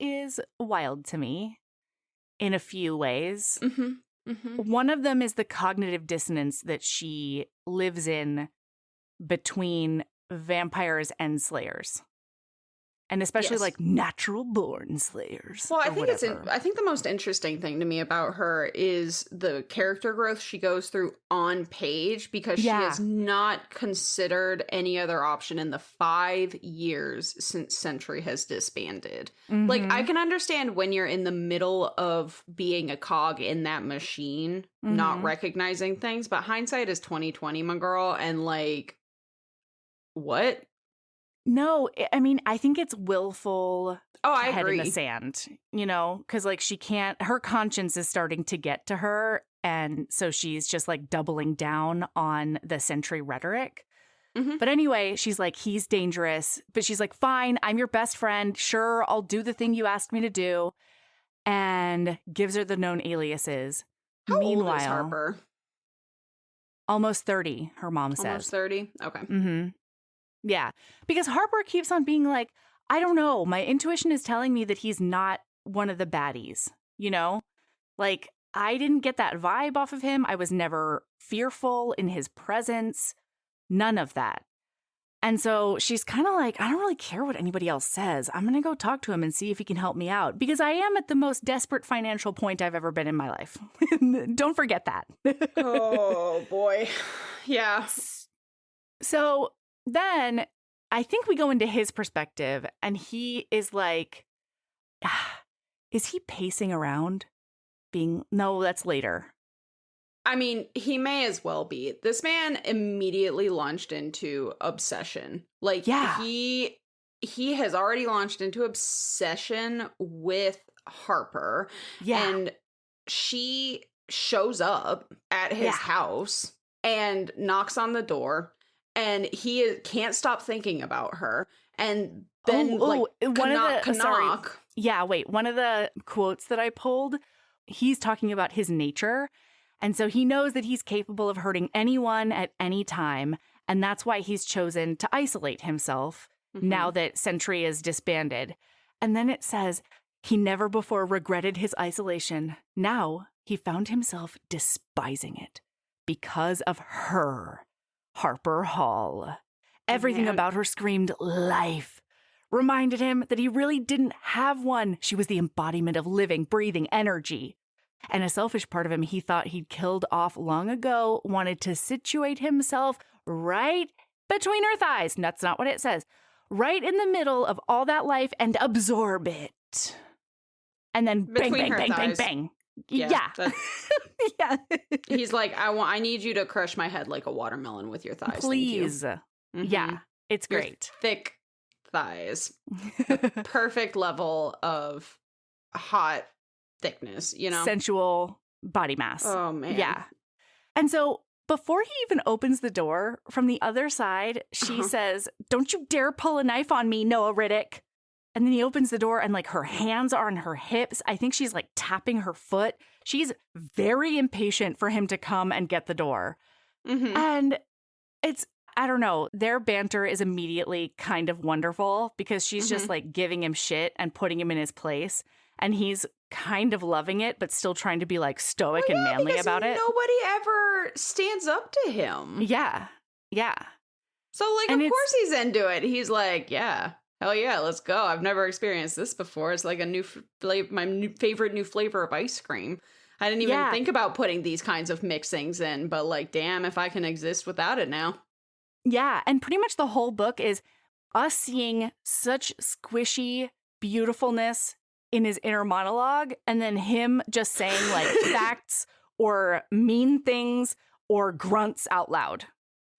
is wild to me in a few ways. Mm-hmm. Mm-hmm. One of them is the cognitive dissonance that she lives in between vampires and slayers. And especially Yes. like natural born slayers. Well, I or think whatever. I think the most interesting thing to me about her is the character growth she goes through on page because she Yeah. has not considered any other option in the 5 years since Sentry has disbanded. Like, I Mhm. can understand when you're in the middle of being a cog in that machine, not Mhm. recognizing things, but hindsight is 2020, my girl, and like, what? No, I mean, I think it's willful Oh, I head in agree. the sand, you know, because like she can't, her conscience is starting to get to her. And so she's just like doubling down on the Sentry rhetoric. Mhm. But anyway, she's like, he's dangerous. But she's like, fine, I'm your best friend. Sure, I'll do the thing you asked me to do. And gives her the known aliases. How Meanwhile, old is Harper? almost 30, her mom says. Almost 30? Okay. Mm-hmm. Yeah. Because Harper keeps on being like, I don't know. My intuition is telling me that he's not one of the baddies, you know? Like, I didn't get that vibe off of him. I was never fearful in his presence. None of that. And so she's kind of like, I don't really care what anybody else says. I'm going to go talk to him and see if he can help me out because I am at the most desperate financial point I've ever been in my life. Don't forget that. Oh, boy. Yeah. So then I think we go into his perspective and he is like, is he pacing around being, no, that's later. I mean, he may as well be. This man immediately launched into obsession. Like, Yeah. he has already launched into obsession with Harper. Yeah. And she shows up at his Yeah. house and knocks on the door. And he can't stop thinking about her. And then, one of the, sorry. knock. Yeah, wait, one of the quotes that I pulled, he's talking about his nature. And so he knows that he's capable of hurting anyone at any time. And that's why he's chosen to isolate himself now that Sentry is disbanded. And then it says, he never before regretted his isolation. Now he found himself despising it because of her, Harper Hall. Everything Man. about her screamed life. Reminded him that he really didn't have one. She was the embodiment of living, breathing energy. And a selfish part of him he thought he'd killed off long ago wanted to situate himself right between her thighs. That's not what it says. Right in the middle of all that life and absorb it. And then bang, Between bang, her bang, bang, thighs. bang. Yeah, Yeah. that- Yeah. He's like, I need you to crush my head like a watermelon with your thighs. Please. Thank you. Mhm. Yeah. It's Your great. thick thighs. Perfect level of hot thickness, you know? Sensual body mass. Oh, man. Yeah. And so before he even opens the door, from the other side, she says, "Don't you dare pull a knife on me, Noah Riddick." And then he opens the door and like her hands are on her hips. I think she's like tapping her foot. She's very impatient for him to come and get the door. Mhm. And it's, I don't know, their banter is immediately kind of wonderful because she's just like giving him shit and putting him in his place. And he's kind of loving it, but still trying to be like stoic and manly because about it. Nobody ever stands up to him. Yeah. Yeah. So, like, And of course he's into it. He's like, yeah, hell yeah, let's go. I've never experienced this before. It's like a new favorite new flavor of ice cream. I didn't even think about putting these kinds of mixings in, but like, damn, if I can exist without it now. Yeah, and pretty much the whole book is us seeing such squishy beautifulness in his inner monologue, and then him just saying like facts or mean things or grunts out loud.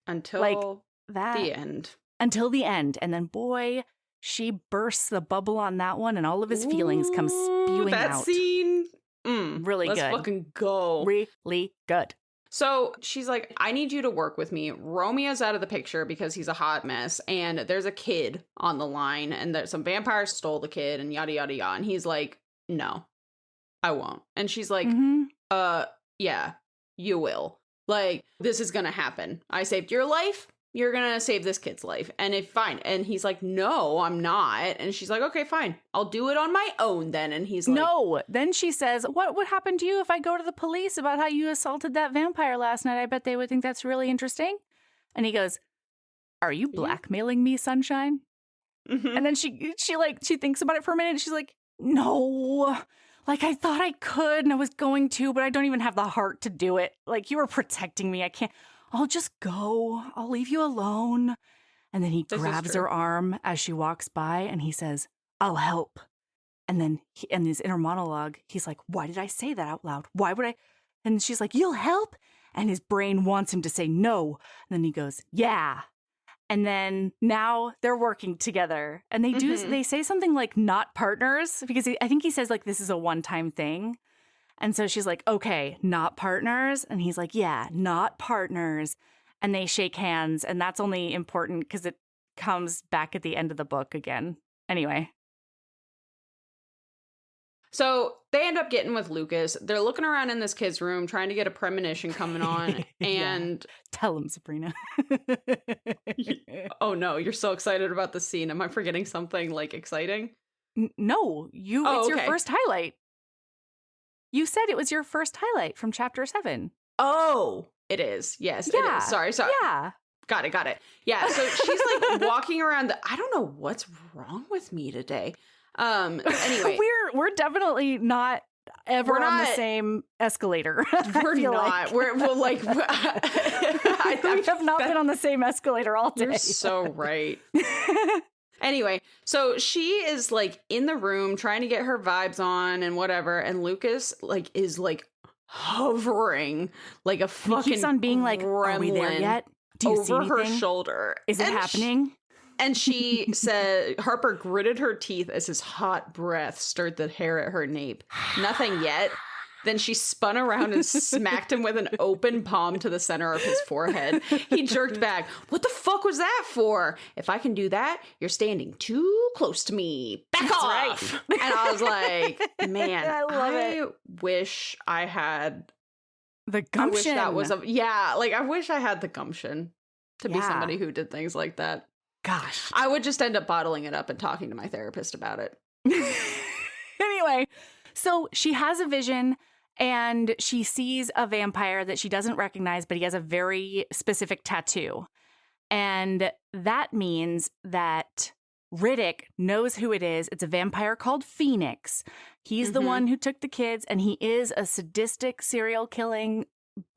Until like that. the end. Until the end. And then, boy, she bursts the bubble on that one, and all of his feelings come spewing that out. That scene. Really let's good. Let's fucking go. Really good. So she's like, I need you to work with me. Romeo's out of the picture because he's a hot mess. And there's a kid on the line. And some vampires stole the kid and yada, yada, yada. And he's like, no, I won't. And she's like, yeah, you will. Like, this is going to happen. I saved your life. You're going to save this kid's life. And if fine. And he's like, no, I'm not. And she's like, okay, fine. I'll do it on my own then. And he's like, no. Then she says, what would happen to you if I go to the police about how you assaulted that vampire last night? I bet they would think that's really interesting. And he goes, are you blackmailing me, sunshine? Mm-hmm. And then she thinks about it for a minute. And she's like, no, like I thought I could and I was going to, but I don't even have the heart to do it. Like, you were protecting me. I can't. I'll just go. I'll leave you alone. And then he grabs her arm as she walks by and he says, I'll help. And then in his inner monologue, he's like, why did I say that out loud? Why would I? And she's like, you'll help? And his brain wants him to say no. And then he goes, yeah. And then now they're working together. And they say something like not partners, because I think he says like this is a one-time thing. And so she's like, okay, not partners. And he's like, yeah, not partners. And they shake hands. And that's only important because it comes back at the end of the book again. Anyway. So they end up getting with Lucas. They're looking around in this kid's room, trying to get a premonition coming on. And tell him, Sabrina. Oh, no, you're so excited about the scene. Am I forgetting something like exciting? No, it's your first highlight. You said it was your first highlight from chapter 7. Oh, it is. Yes, it is. Sorry. Yeah. Got it. Yeah, so she's like walking around. I don't know what's wrong with me today. Anyway. We're definitely not ever on the same escalator. We're not. We have not been on the same escalator all day. You're so right. Anyway, so she is like in the room trying to get her vibes on and whatever, and Lucas like is like hovering like a fucking he keeps on being like, are we there yet? Do you see anything? Over her shoulder. Is it happening? And she said, Harper gritted her teeth as his hot breath stirred the hair at her nape. Nothing yet. Then she spun around and smacked him with an open palm to the center of his forehead. He jerked back. What the fuck was that for? If I can do that, you're standing too close to me. Back off! Right. And I was like, man, I wish I had the gumption. I wish that was I wish I had the gumption to be somebody who did things like that. Gosh. I would just end up bottling it up and talking to my therapist about it. Anyway, so she has a vision and she sees a vampire that she doesn't recognize, but he has a very specific tattoo. And that means that Riddick knows who it is. It's a vampire called Phoenix. He's the one who took the kids, and he is a sadistic, serial-killing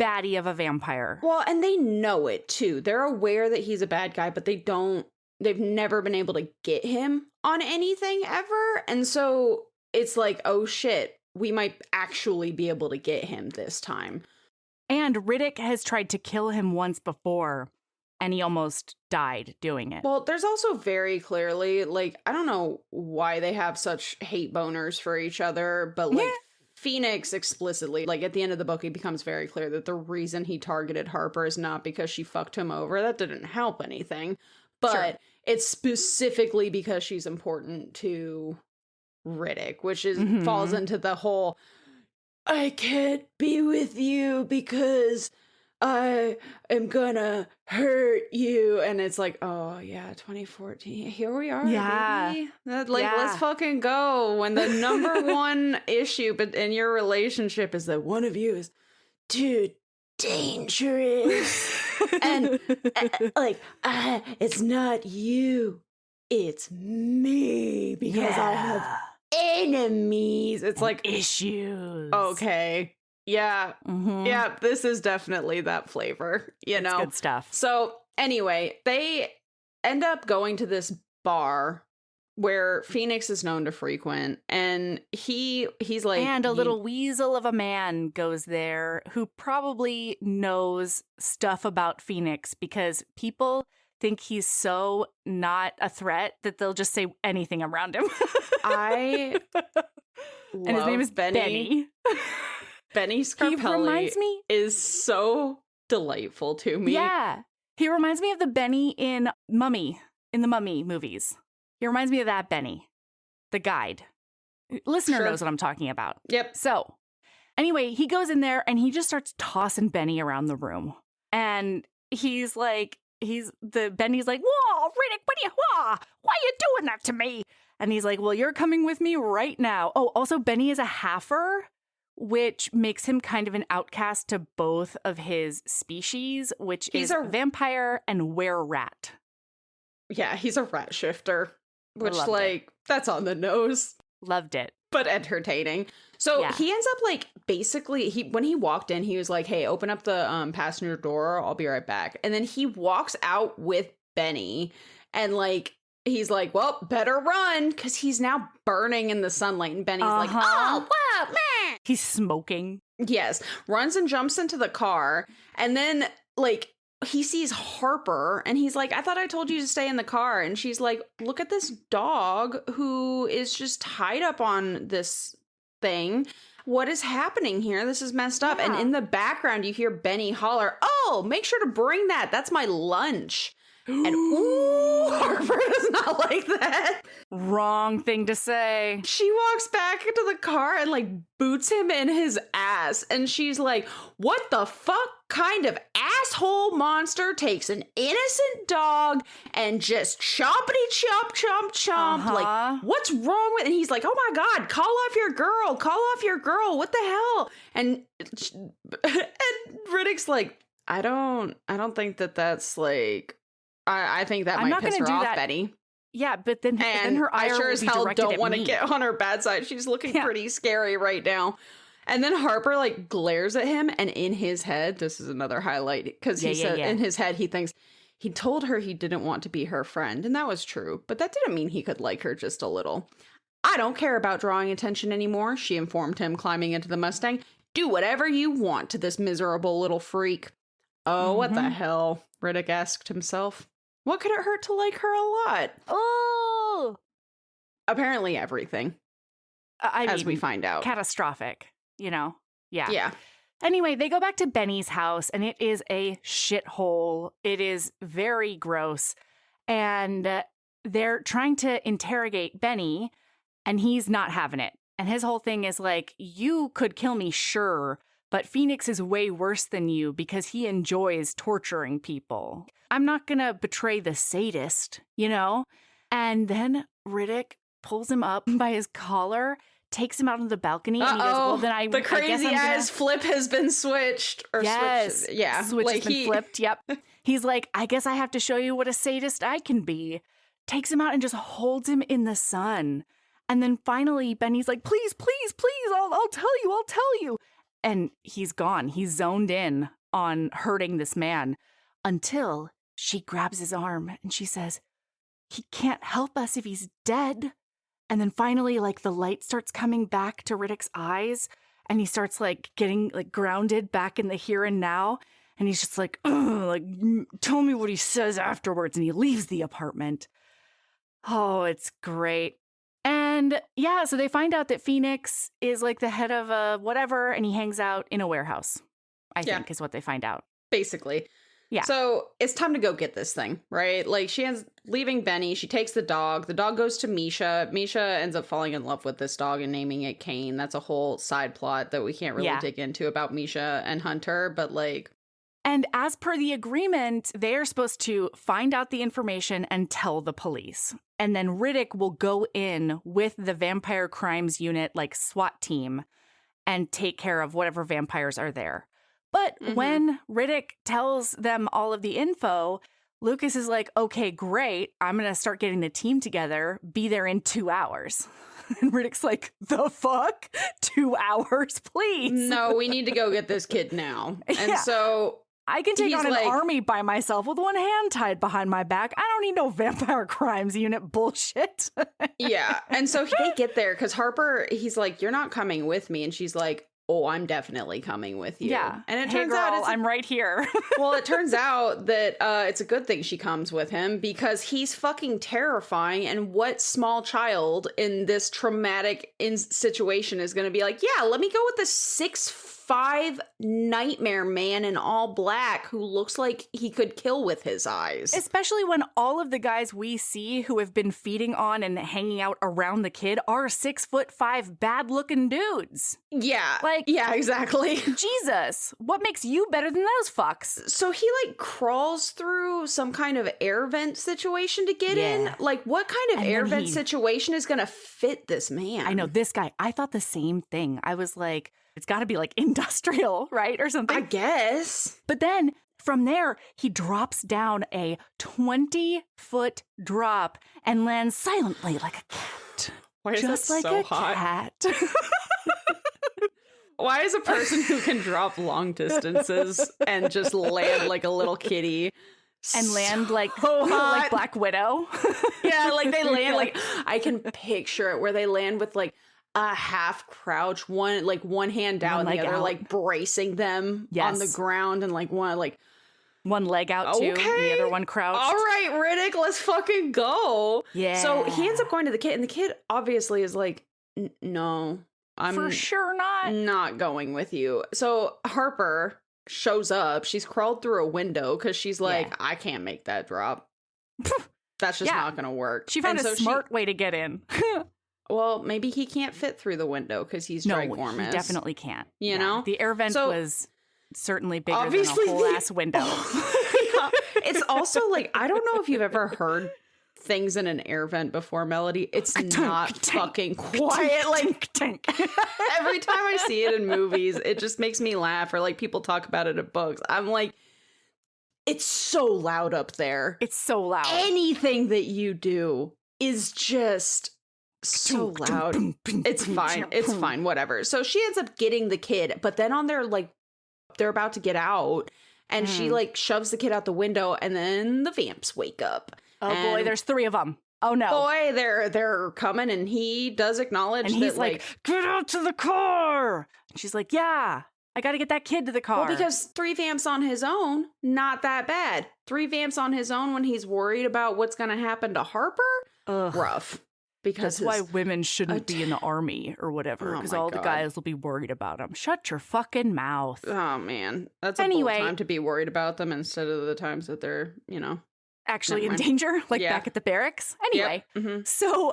baddie of a vampire. Well, and they know it, too. They're aware that he's a bad guy, but they've never been able to get him on anything ever. And so it's like, oh, shit. We might actually be able to get him this time. And Riddick has tried to kill him once before, and he almost died doing it. Well, there's also very clearly, like, I don't know why they have such hate boners for each other, but, like, Phoenix explicitly, like, at the end of the book, it becomes very clear that the reason he targeted Harper is not because she fucked him over. That didn't help anything. But it's specifically because she's important to Riddick, which is falls into the whole I can't be with you because I am gonna hurt you, and it's like, oh yeah, 2014, here we are, baby. Let's fucking go. When the number one issue but in your relationship is that one of you is too dangerous. And like, it's not you, it's me because I have enemies. It's like issues. Okay. Yeah. Mm-hmm. Yeah, this is definitely that flavor, you know? Good stuff. So anyway, they end up going to this bar where Phoenix is known to frequent, and he's like, and a little weasel of a man goes there who probably knows stuff about Phoenix because people think he's so not a threat that they'll just say anything around him. I and his name is Benny. Benny Scarpelli He reminds me is so delightful to me. Yeah. He reminds me of the Benny in Mummy, in the Mummy movies. He reminds me of that Benny, the guide. Listener knows what I'm talking about. Yep. So anyway, he goes in there and he just starts tossing Benny around the room. And Benny's like, whoa, Riddick, why are you doing that to me? And he's like, well, you're coming with me right now. Oh, also Benny is a halfer, which makes him kind of an outcast to both of his species, which is a vampire and were-rat. Yeah, he's a rat shifter, which it. That's on the nose. Loved it. But entertaining. So he ends up like, basically, when he walked in, he was like, hey, open up the passenger door. I'll be right back. And then he walks out with Benny and like, he's like, well, better run because he's now burning in the sunlight. And Benny's like, oh, wow, man. He's smoking. Yes. Runs and jumps into the car. And then like he sees Harper and he's like, I thought I told you to stay in the car. And she's like, look at this dog who is just tied up on this thing. What is happening here? This is messed up. And in the background, you hear Benny holler, oh, make sure to bring that. That's my lunch. And Harper does not like that. Wrong thing to say. She walks back into the car and like boots him in his ass. And she's like, what the fuck kind of asshole monster takes an innocent dog and just chompity chomp chomp chomp? Like, what's wrong with it? And he's like, oh my God, call off your girl. What the hell? And Riddick's like, I don't think that's like, I think that might piss her off, Betty. Yeah, but then her ire I sure as hell don't want to me. get on her bad side. She's looking pretty scary right now. And then Harper like glares at him, and in his head, this is another highlight because he said in his head he thinks he told her he didn't want to be her friend, and that was true. But that didn't mean he could like her just a little. I don't care about drawing attention anymore, she informed him, climbing into the Mustang. Do whatever you want to this miserable little freak. Oh, what the hell? Riddick asked himself. What could it hurt to like her a lot? Oh! Apparently everything. As we find out. Catastrophic, you know? Yeah. Yeah. Anyway, they go back to Benny's house, and it is a shithole. It is very gross. And they're trying to interrogate Benny, and he's not having it. And his whole thing is like, you could kill me, sure, but Phoenix is way worse than you because he enjoys torturing people. I'm not going to betray the sadist, you know? And then Riddick pulls him up by his collar, takes him out on the balcony, and he goes, well, then the crazy eyes flip has been switched. Or switched. Yeah. Switch has been flipped, yep. He's like, I guess I have to show you what a sadist I can be. Takes him out and just holds him in the sun. And then finally, Benny's like, please, I'll tell you. And he's gone. He's zoned in on hurting this man until she grabs his arm and she says, he can't help us if he's dead. And then finally, like, the light starts coming back to Riddick's eyes and he starts like getting like grounded back in the here and now. And he's just like, tell me what he says afterwards. And he leaves the apartment. Oh, it's great. And yeah, so they find out that Phoenix is like the head of a whatever, and he hangs out in a warehouse, I think is what they find out. Basically. Yeah. So it's time to go get this thing, right? Like she ends leaving Benny. She takes the dog. The dog goes to Misha. Misha ends up falling in love with this dog and naming it Kane. That's a whole side plot that we can't really dig into about Misha and Hunter, but like. And as per the agreement, they are supposed to find out the information and tell the police. And then Riddick will go in with the vampire crimes unit, like SWAT team, and take care of whatever vampires are there. But when Riddick tells them all of the info, Lucas is like, okay, great. I'm going to start getting the team together. Be there in 2 hours. And Riddick's like, the fuck? 2 hours, please. No, we need to go get this kid now. And so I can take on an army by myself with one hand tied behind my back. I don't need no vampire crimes unit bullshit. Yeah. And so they get there because Harper, he's like, you're not coming with me. And she's like, oh, I'm definitely coming with you. Yeah. And it turns out I'm right here. Well, it turns out that it's a good thing she comes with him because he's fucking terrifying. And what small child in this traumatic situation is going to be like, yeah, let me go with the 6'5" nightmare man in all black who looks like he could kill with his eyes. Especially when all of the guys we see who have been feeding on and hanging out around the kid are 6'5" bad looking dudes. Yeah. Like, yeah, exactly. Jesus, what makes you better than those fucks? So he like crawls through some kind of air vent situation to get in. Like, what kind of air vent situation is going to fit this man? I know, this guy, I thought the same thing. I was like, it's got to be like industrial, right? Or something. I guess. But then from there, he drops down a 20-foot drop and lands silently like a cat. Why is just that like so a hot? cat. Why is a person who can drop long distances and just land like a little kitty and land like hot? Black Widow? Yeah, like they land like, I can picture it where they land with like a half crouch, one hand down, and the other like bracing them on the ground, and like one leg out too, and the other one crouched. All right, Riddick, let's fucking go. Yeah. So he ends up going to the kid, and the kid obviously is like, no, I'm for sure not going with you. So Harper shows up. She's crawled through a window because she's like, I can't make that drop. That's just not gonna work. She found a smart way to get in. Well, maybe he can't fit through the window because he's ginormous. No, he definitely can't. You know? The air vent was certainly bigger than a whole ass window. It's also like, I don't know if you've ever heard things in an air vent before, Melody. It's not fucking quiet. Like, every time I see it in movies, it just makes me laugh, or like people talk about it in books. I'm like, it's so loud up there. It's so loud. Anything that you do is just so loud. It's fine. It's fine. Whatever. So she ends up getting the kid, but then on their like, they're about to get out, and she like shoves the kid out the window, and then the vamps wake up. Oh boy, there's 3 of them. Oh no. Boy, they're coming, and he does acknowledge and he's like, get out to the car. And she's like, yeah, I got to get that kid to the car. Well, because 3 vamps on his own, not that bad. 3 vamps on his own when he's worried about what's going to happen to Harper, rough. Because that's why women shouldn't be in the army or whatever, because all the guys will be worried about them. Shut your fucking mouth. Oh, man. That's a bold time to be worried about them instead of the times that they're, actually in danger, like back at the barracks. Anyway, so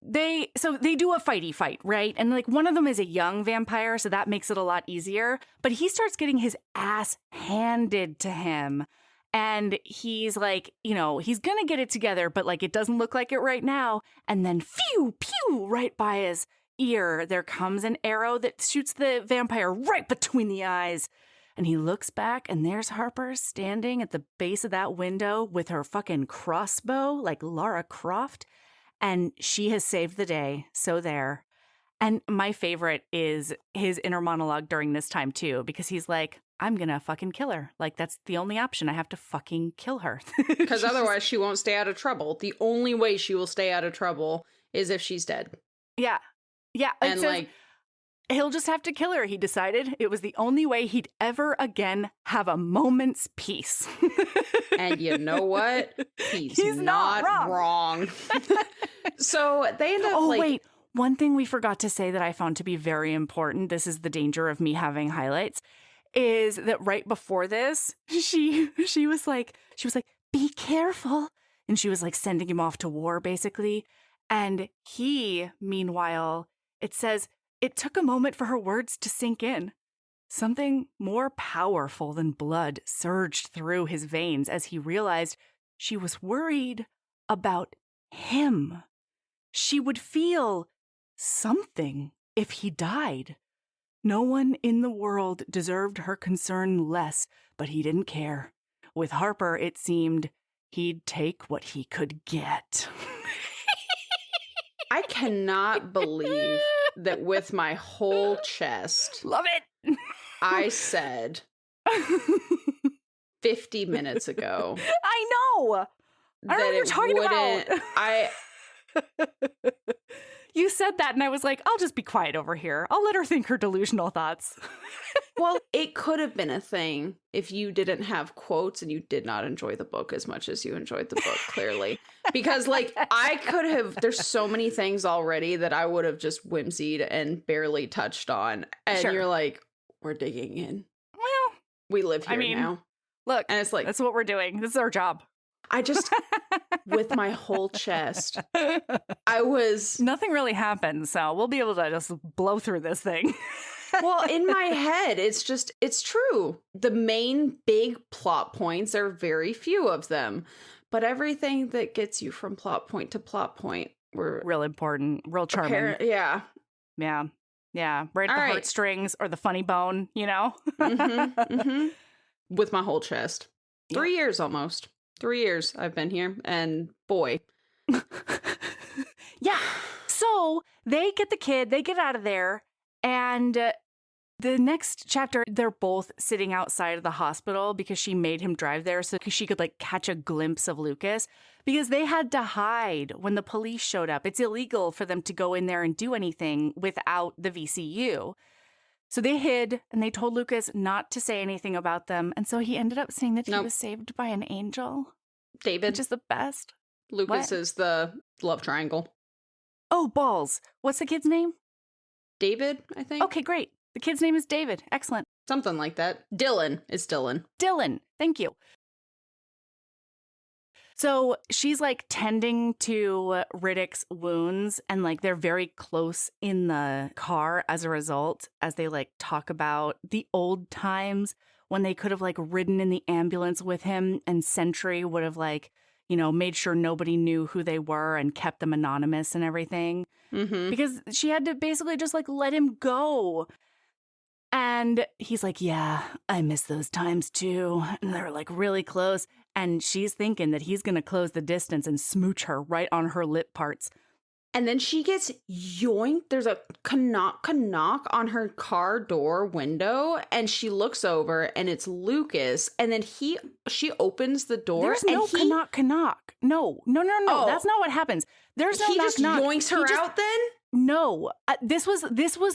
they do a fighty fight, right? And like one of them is a young vampire, so that makes it a lot easier. But he starts getting his ass handed to him. And he's like, he's going to get it together, but like it doesn't look like it right now. And then phew, pew, right by his ear, there comes an arrow that shoots the vampire right between the eyes. And he looks back, and there's Harper standing at the base of that window with her fucking crossbow like Lara Croft. And she has saved the day. So there. And my favorite is his inner monologue during this time, too, because he's like, I'm going to fucking kill her. Like, that's the only option. I have to fucking kill her. Because otherwise she won't stay out of trouble. The only way she will stay out of trouble is if she's dead. Yeah. Yeah. And like, he'll just have to kill her, he decided. It was the only way he'd ever again have a moment's peace. And you know what? He's not wrong. So they end up wait. One thing we forgot to say that I found to be very important, this is the danger of me having highlights, is that right before this, she was like, be careful. And she was like sending him off to war, basically. And he, meanwhile, it says, it took a moment for her words to sink in. Something more powerful than blood surged through his veins as he realized she was worried about him. She would feel something if he died. No one in the world deserved her concern less, but he didn't care. With Harper, it seemed he'd take what he could get. I cannot believe that with my whole chest, Love it. I said 50 minutes ago. I know. I don't know what you're talking about. You said that, and I was like, I'll just be quiet over here. I'll let her think her delusional thoughts. Well, it could have been a thing if you didn't have quotes and you did not enjoy the book as much as you enjoyed the book, clearly. Because, like, I could have, there's so many things already that I would have just whimsied and barely touched on. And Sure. you're like, we're digging in. Well, We live here now. Look, And it's like, that's what we're doing. This is our job. I just, with my whole chest, I was... Nothing really happened, so we'll be able to just blow through this thing. Well, in my head, it's true. The main big plot points are very few of them, but everything that gets you from plot point to plot point were Real important, real charming. Yeah. Yeah. Right at All the right. heartstrings or the funny bone, you know? With my whole chest. 3 years almost. 3 years I've been here, and boy. Yeah. So they get the kid, they get out of there, and the next chapter, they're both sitting outside of the hospital because she made him drive there so she could like catch a glimpse of Lucas, because they had to hide when the police showed up. It's illegal for them to go in there and do anything without the VCU. So they hid, and they told Lucas not to say anything about them. And so he ended up saying that he was saved by an angel. David. Which is the best. Lucas What? is the love triangle. Oh, balls. What's the kid's name? David, I think. Okay, great. The kid's name is David. Excellent. Something like that. Dylan. It's Dylan. Dylan. Thank you. So she's like tending to Riddick's wounds, and like they're very close in the car as a result, as they like talk about the old times when they could have like ridden in the ambulance with him, and Sentry would have like, you know, made sure nobody knew who they were and kept them anonymous and everything. Mm-hmm. Because she had to basically just like let him go. And he's like, yeah, I miss those times too. And they're like really close. And she's thinking that he's going to close the distance and smooch her right on her lip parts. And then she gets yoinked. There's a knock on her car door window, and she looks over, and it's Lucas. And then she opens the door. There's no knock. No. Oh. That's not what happens. There's no he knock. just yoinks her out then? No. This was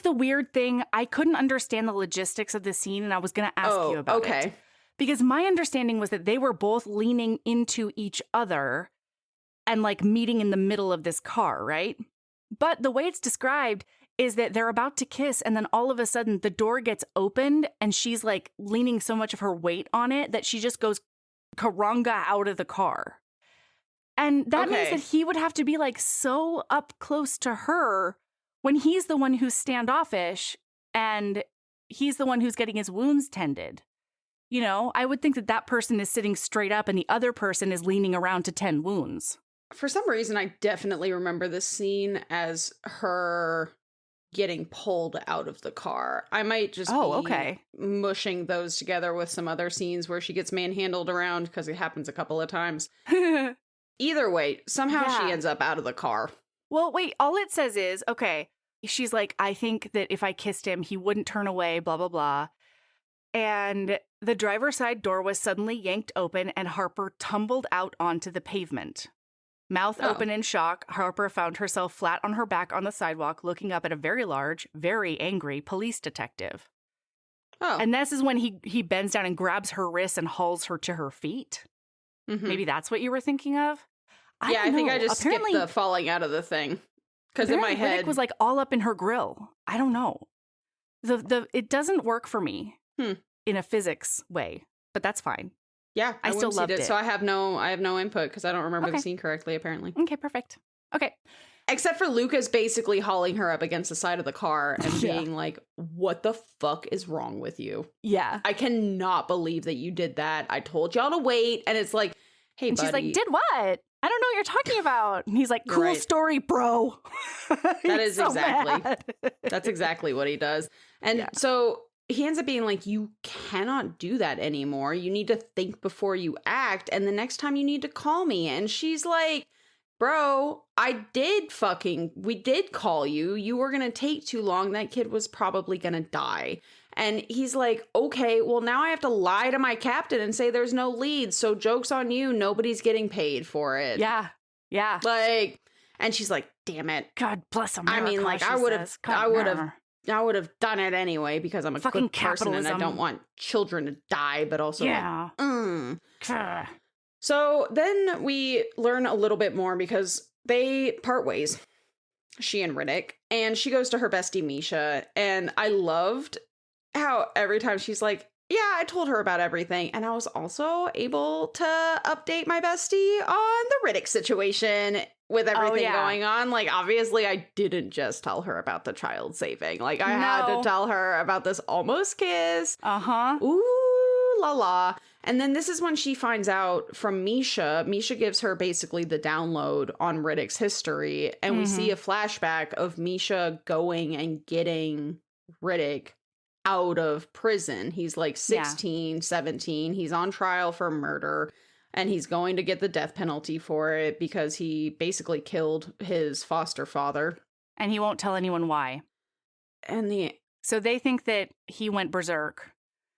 the weird thing. I couldn't understand the logistics of the scene, and I was going to ask you about it. Because my understanding was that they were both leaning into each other and like meeting in the middle of this car, right? But the way it's described is that they're about to kiss, and then all of a sudden the door gets opened, and she's like leaning so much of her weight on it that she just goes karanga out of the car. And that means that he would have to be like so up close to her when he's the one who's standoffish and he's the one who's getting his wounds tended. You know, I would think that that person is sitting straight up and the other person is leaning around to tend wounds. For some reason, I definitely remember this scene as her getting pulled out of the car. I might just be mushing those together with some other scenes where she gets manhandled around, because it happens a couple of times. Either way, somehow she ends up out of the car. Well, wait, all it says is, she's like, I think that if I kissed him, he wouldn't turn away, blah, blah, blah. And the driver's side door was suddenly yanked open, and Harper tumbled out onto the pavement. Mouth open in shock, Harper found herself flat on her back on the sidewalk, looking up at a very large, very angry police detective. Oh. And this is when he bends down and grabs her wrists and hauls her to her feet. Mm-hmm. Maybe that's what you were thinking of? I think I just skipped the falling out of the thing. Because in my head... Riddick was like all up in her grill. I don't know. It doesn't work for me in a physics way, but that's fine. Yeah, I still loved it. So I have no input because I don't remember the scene correctly, apparently. Okay, perfect. Okay. Except for Lucas basically hauling her up against the side of the car and being like, what the fuck is wrong with you? Yeah. I cannot believe that you did that. I told y'all to wait. And it's like, hey, and buddy. She's like, did what? I don't know what you're talking about. And he's like, You're cool right. story, bro. That is so exactly. mad. That's exactly what he does. And so he ends up being like, you cannot do that anymore. You need to think before you act. And the next time you need to call me. And she's like, bro, we did call you. You were going to take too long. That kid was probably going to die. And he's like, okay, well, now I have to lie to my captain and say there's no leads. So joke's on you. Nobody's getting paid for it. Yeah. Yeah. Like, and she's like, damn it. God bless America. I mean, like, I would have done it anyway because I'm a Fucking good person and I capitalism. don't want children to die, but also Yeah. like, So then we learn a little bit more because they part ways, she and Riddick, and she goes to her bestie Misha, and I loved how every time she's like, yeah, I told her about everything, and I was also able to update my bestie on the Riddick situation with everything going on. Like, obviously, I didn't just tell her about the child saving. Like, I had to tell her about this almost kiss. Uh-huh. Ooh la la. And then this is when she finds out from Misha. Misha gives her basically the download on Riddick's history. And we see a flashback of Misha going and getting Riddick out of prison. He's like 16, 17. He's on trial for murder. And he's going to get the death penalty for it because he basically killed his foster father. And he won't tell anyone why. And So they think that he went berserk.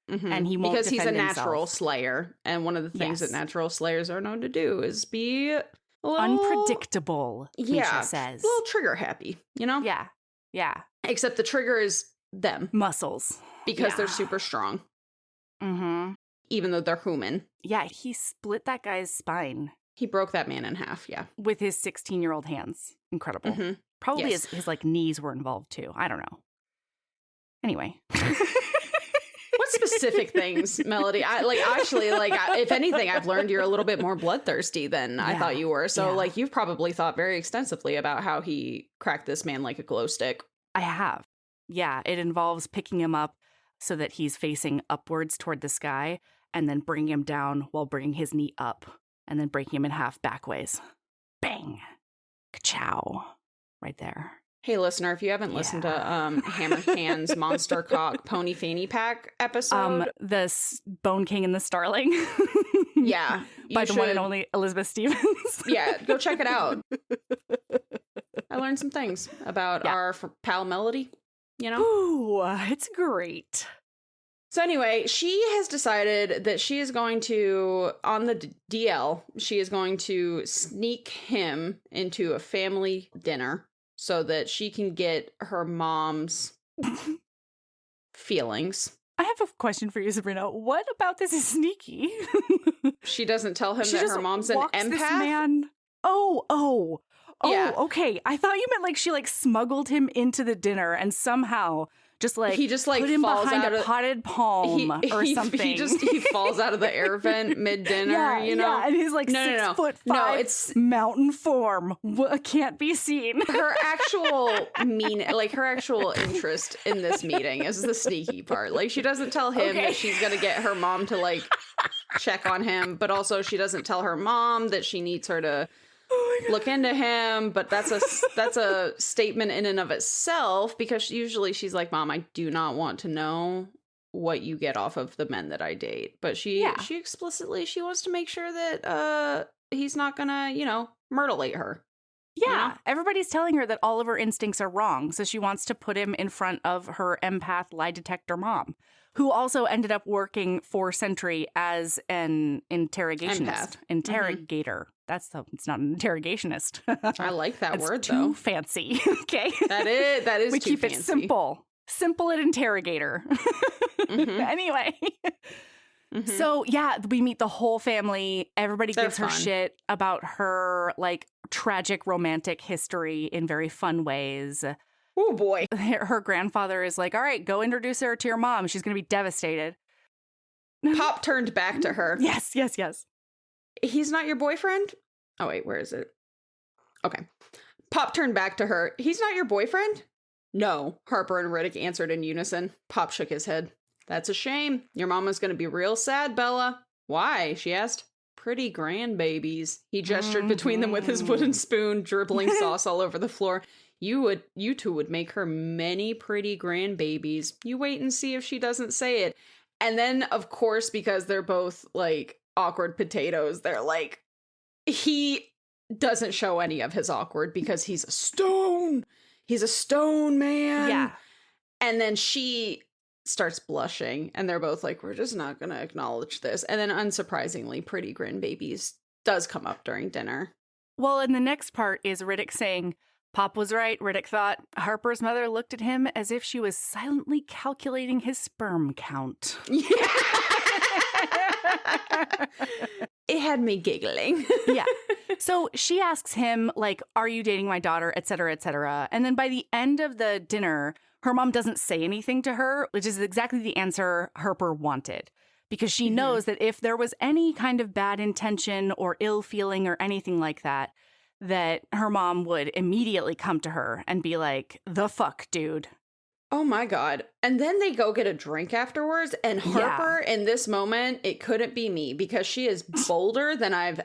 And he won't because he's a defend natural himself. slayer, and one of the things that natural slayers are known to do is be a little unpredictable. Misha says, a little trigger happy, you know? Yeah. Except the trigger is them Muscles because they're super strong, even though they're human. Yeah, he split that guy's spine. He broke that man in half. Yeah, with his 16-year-old hands. Incredible. Probably his like knees were involved too. I don't know. Anyway. What specific things, Melody? If anything, I've learned you're a little bit more bloodthirsty than I thought you were. So, like, you've probably thought very extensively about how he cracked this man like a glow stick. I have. Yeah, it involves picking him up so that he's facing upwards toward the sky and then bringing him down while bringing his knee up and then breaking him in half backways. Bang. Ka-chow. Right there. Hey, listener, if you haven't listened to Hammer Hands Monster Cock Pony Fanny Pack episode. The Bone King and the Starling. Yeah. By the one and only Elizabeth Stevens. Yeah, go check it out. I learned some things about our pal Melody, you know? Ooh, it's great. So anyway, she has decided that she is going to, on the DL, she is going to sneak him into a family dinner so that she can get her mom's feelings. I have a question for you, Sabrina. What about this is sneaky? She doesn't tell him that her mom's an empath? This man. Oh, Yeah. Okay. I thought you meant like she like smuggled him into the dinner and somehow he just put him falls behind out a potted palm or something. He falls out of the air vent mid dinner, you know? Yeah, and his like 6'5" it's mountain form can't be seen. Her actual her actual interest in this meeting is the sneaky part. Like, she doesn't tell him that she's gonna get her mom to like check on him, but also she doesn't tell her mom that she needs her to look into him, but that's a statement in and of itself, because usually she's like, Mom, I do not want to know what you get off of the men that I date. But she explicitly, she wants to make sure that he's not gonna, myrtlate her. Yeah, you know? Everybody's telling her that all of her instincts are wrong, so she wants to put him in front of her empath lie detector mom, who also ended up working for Sentry as an interrogationist. Interrogator. It's not an interrogationist. I like that word, too though. Fancy. Okay. That is we too keep fancy. it simple. Simple at interrogator. Anyway. So, we meet the whole family. Everybody gives her shit about her, like, tragic romantic history in very fun ways. Oh, boy. Her grandfather is like, all right, go introduce her to your mom. She's going to be devastated. Pop turned back to her. Yes. He's not your boyfriend? Oh, wait, where is it? Okay. Pop turned back to her. He's not your boyfriend? No, Harper and Riddick answered in unison. Pop shook his head. That's a shame. Your mama's going to be real sad, Bella. Why? She asked. pretty grandbabies. He gestured between them with his wooden spoon, dribbling sauce all over the floor. You two would make her many pretty grandbabies. You wait and see if she doesn't say it. And then, of course, because they're both, like, awkward potatoes, they're like, he doesn't show any of his awkward because he's a stone. He's a stone man. Yeah. And then she starts blushing, and they're both like, we're just not going to acknowledge this. And then, unsurprisingly, pretty grandbabies does come up during dinner. Well, and the next part is Riddick saying, Pop was right, Riddick thought. Harper's mother looked at him as if she was silently calculating his sperm count. Yeah. It had me giggling. Yeah. So she asks him, like, are you dating my daughter, et cetera, et cetera. And then by the end of the dinner, her mom doesn't say anything to her, which is exactly the answer Harper wanted. Because she knows that if there was any kind of bad intention or ill feeling or anything like that, that her mom would immediately come to her and be like, the fuck, dude. Oh my God. And then they go get a drink afterwards. And Harper, in this moment, it couldn't be me because she is bolder than I've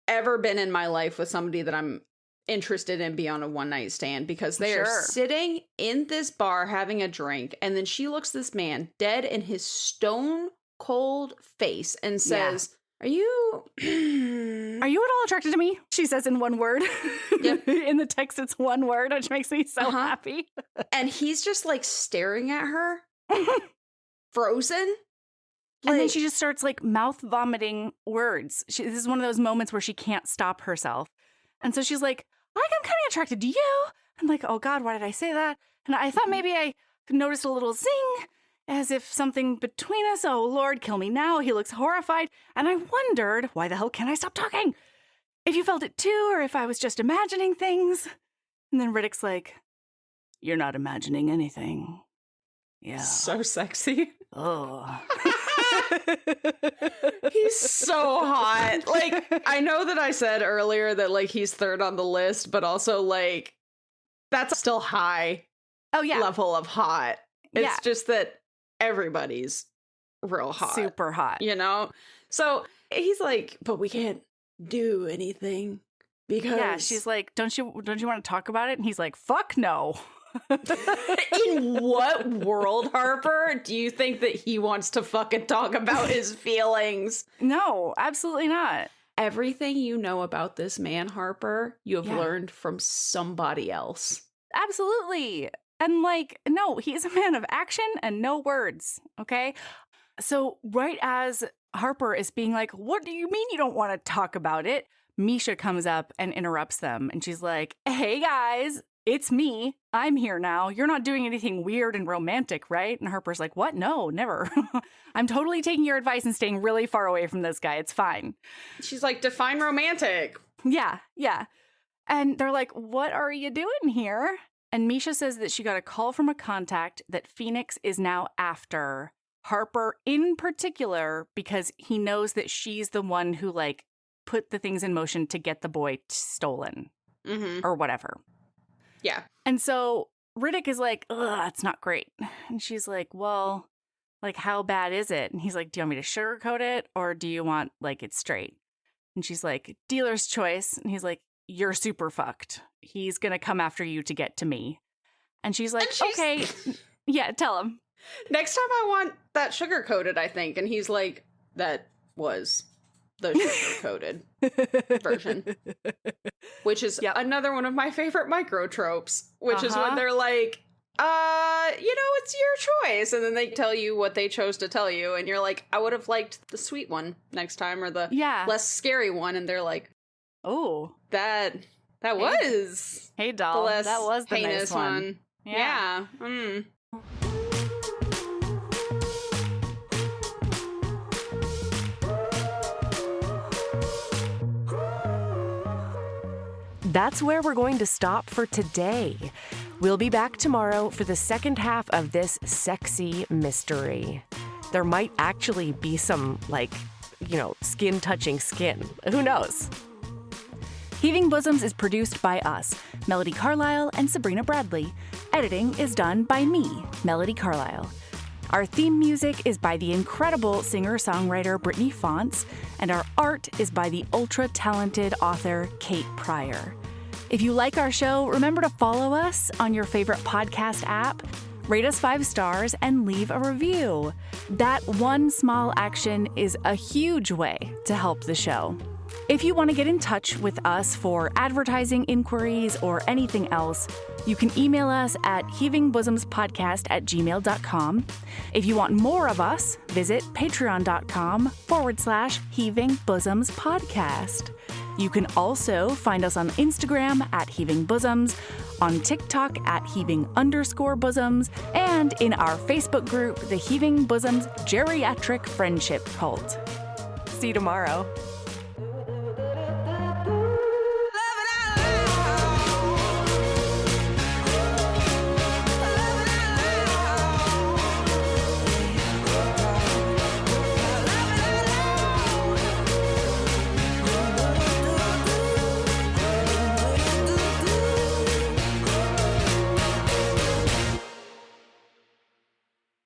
ever been in my life with somebody that I'm interested in beyond a one-night stand, because they are sitting in this bar having a drink. And then she looks this man dead in his stone cold face and says, Are you at all attracted to me? She says in one word. Yep. In the text, it's one word, which makes me so happy. And he's just like staring at her, frozen. And then she just starts like mouth vomiting words. This is one of those moments where she can't stop herself. And so she's like, I'm kind of attracted to you. I'm like, oh God, why did I say that? And I thought maybe I noticed a little zing, as if something between us. Oh, Lord, kill me now. He looks horrified. And I wondered, why the hell can't I stop talking? If you felt it too, or if I was just imagining things. And then Riddick's like, you're not imagining anything. Yeah. So sexy. Oh. He's so hot. Like, I know that I said earlier that, like, he's third on the list, but also, like, that's still high level of hot. It's just that everybody's real hot. Super hot. You know? So he's like, but we can't do anything because... Yeah, she's like, don't you want to talk about it? And he's like, fuck no. In what world, Harper, do you think that he wants to fucking talk about his feelings? No, absolutely not. Everything you know about this man, Harper, you have learned from somebody else. Absolutely. And like, no, he's a man of action and no words, okay? So right as Harper is being like, what do you mean you don't want to talk about it? Misha comes up and interrupts them. And she's like, hey guys, it's me. I'm here now. You're not doing anything weird and romantic, right? And Harper's like, what? No, never. I'm totally taking your advice and staying really far away from this guy. It's fine. She's like, define romantic. Yeah. And they're like, what are you doing here? And Misha says that she got a call from a contact that Phoenix is now after Harper in particular, because he knows that she's the one who like put the things in motion to get the boy stolen or whatever. Yeah. And so Riddick is like, ugh, that's not great. And she's like, well, like, how bad is it? And he's like, do you want me to sugarcoat it or do you want like it straight? And she's like, dealer's choice. And he's like, you're super fucked. He's going to come after you to get to me. And she's like, okay. Yeah, tell him. Next time I want that sugar-coated, I think. And he's like, that was the sugar-coated version. Which is another one of my favorite micro-tropes. Which is when they're like, it's your choice. And then they tell you what they chose to tell you. And you're like, I would have liked the sweet one next time or the less scary one. And they're like, oh, that was hey doll, the less that was the heinous nice one. Yeah. That's where we're going to stop for today. We'll be back tomorrow for the second half of this sexy mystery. There might actually be some, skin touching skin. Who knows? Heaving Bosoms is produced by us, Melody Carlisle and Sabrina Bradley. Editing is done by me, Melody Carlisle. Our theme music is by the incredible singer-songwriter Brittany Fonts, and our art is by the ultra-talented author Kate Pryor. If you like our show, remember to follow us on your favorite podcast app, rate us 5 stars, and leave a review. That one small action is a huge way to help the show. If you want to get in touch with us for advertising inquiries or anything else, you can email us at heavingbosomespodcast@gmail.com. If you want more of us, visit patreon.com/heavingbosomspodcast. You can also find us on Instagram at Heaving Bosoms, on TikTok at Heaving_Bosoms, and in our Facebook group, the Heaving Bosoms Geriatric Friendship Cult. See you tomorrow.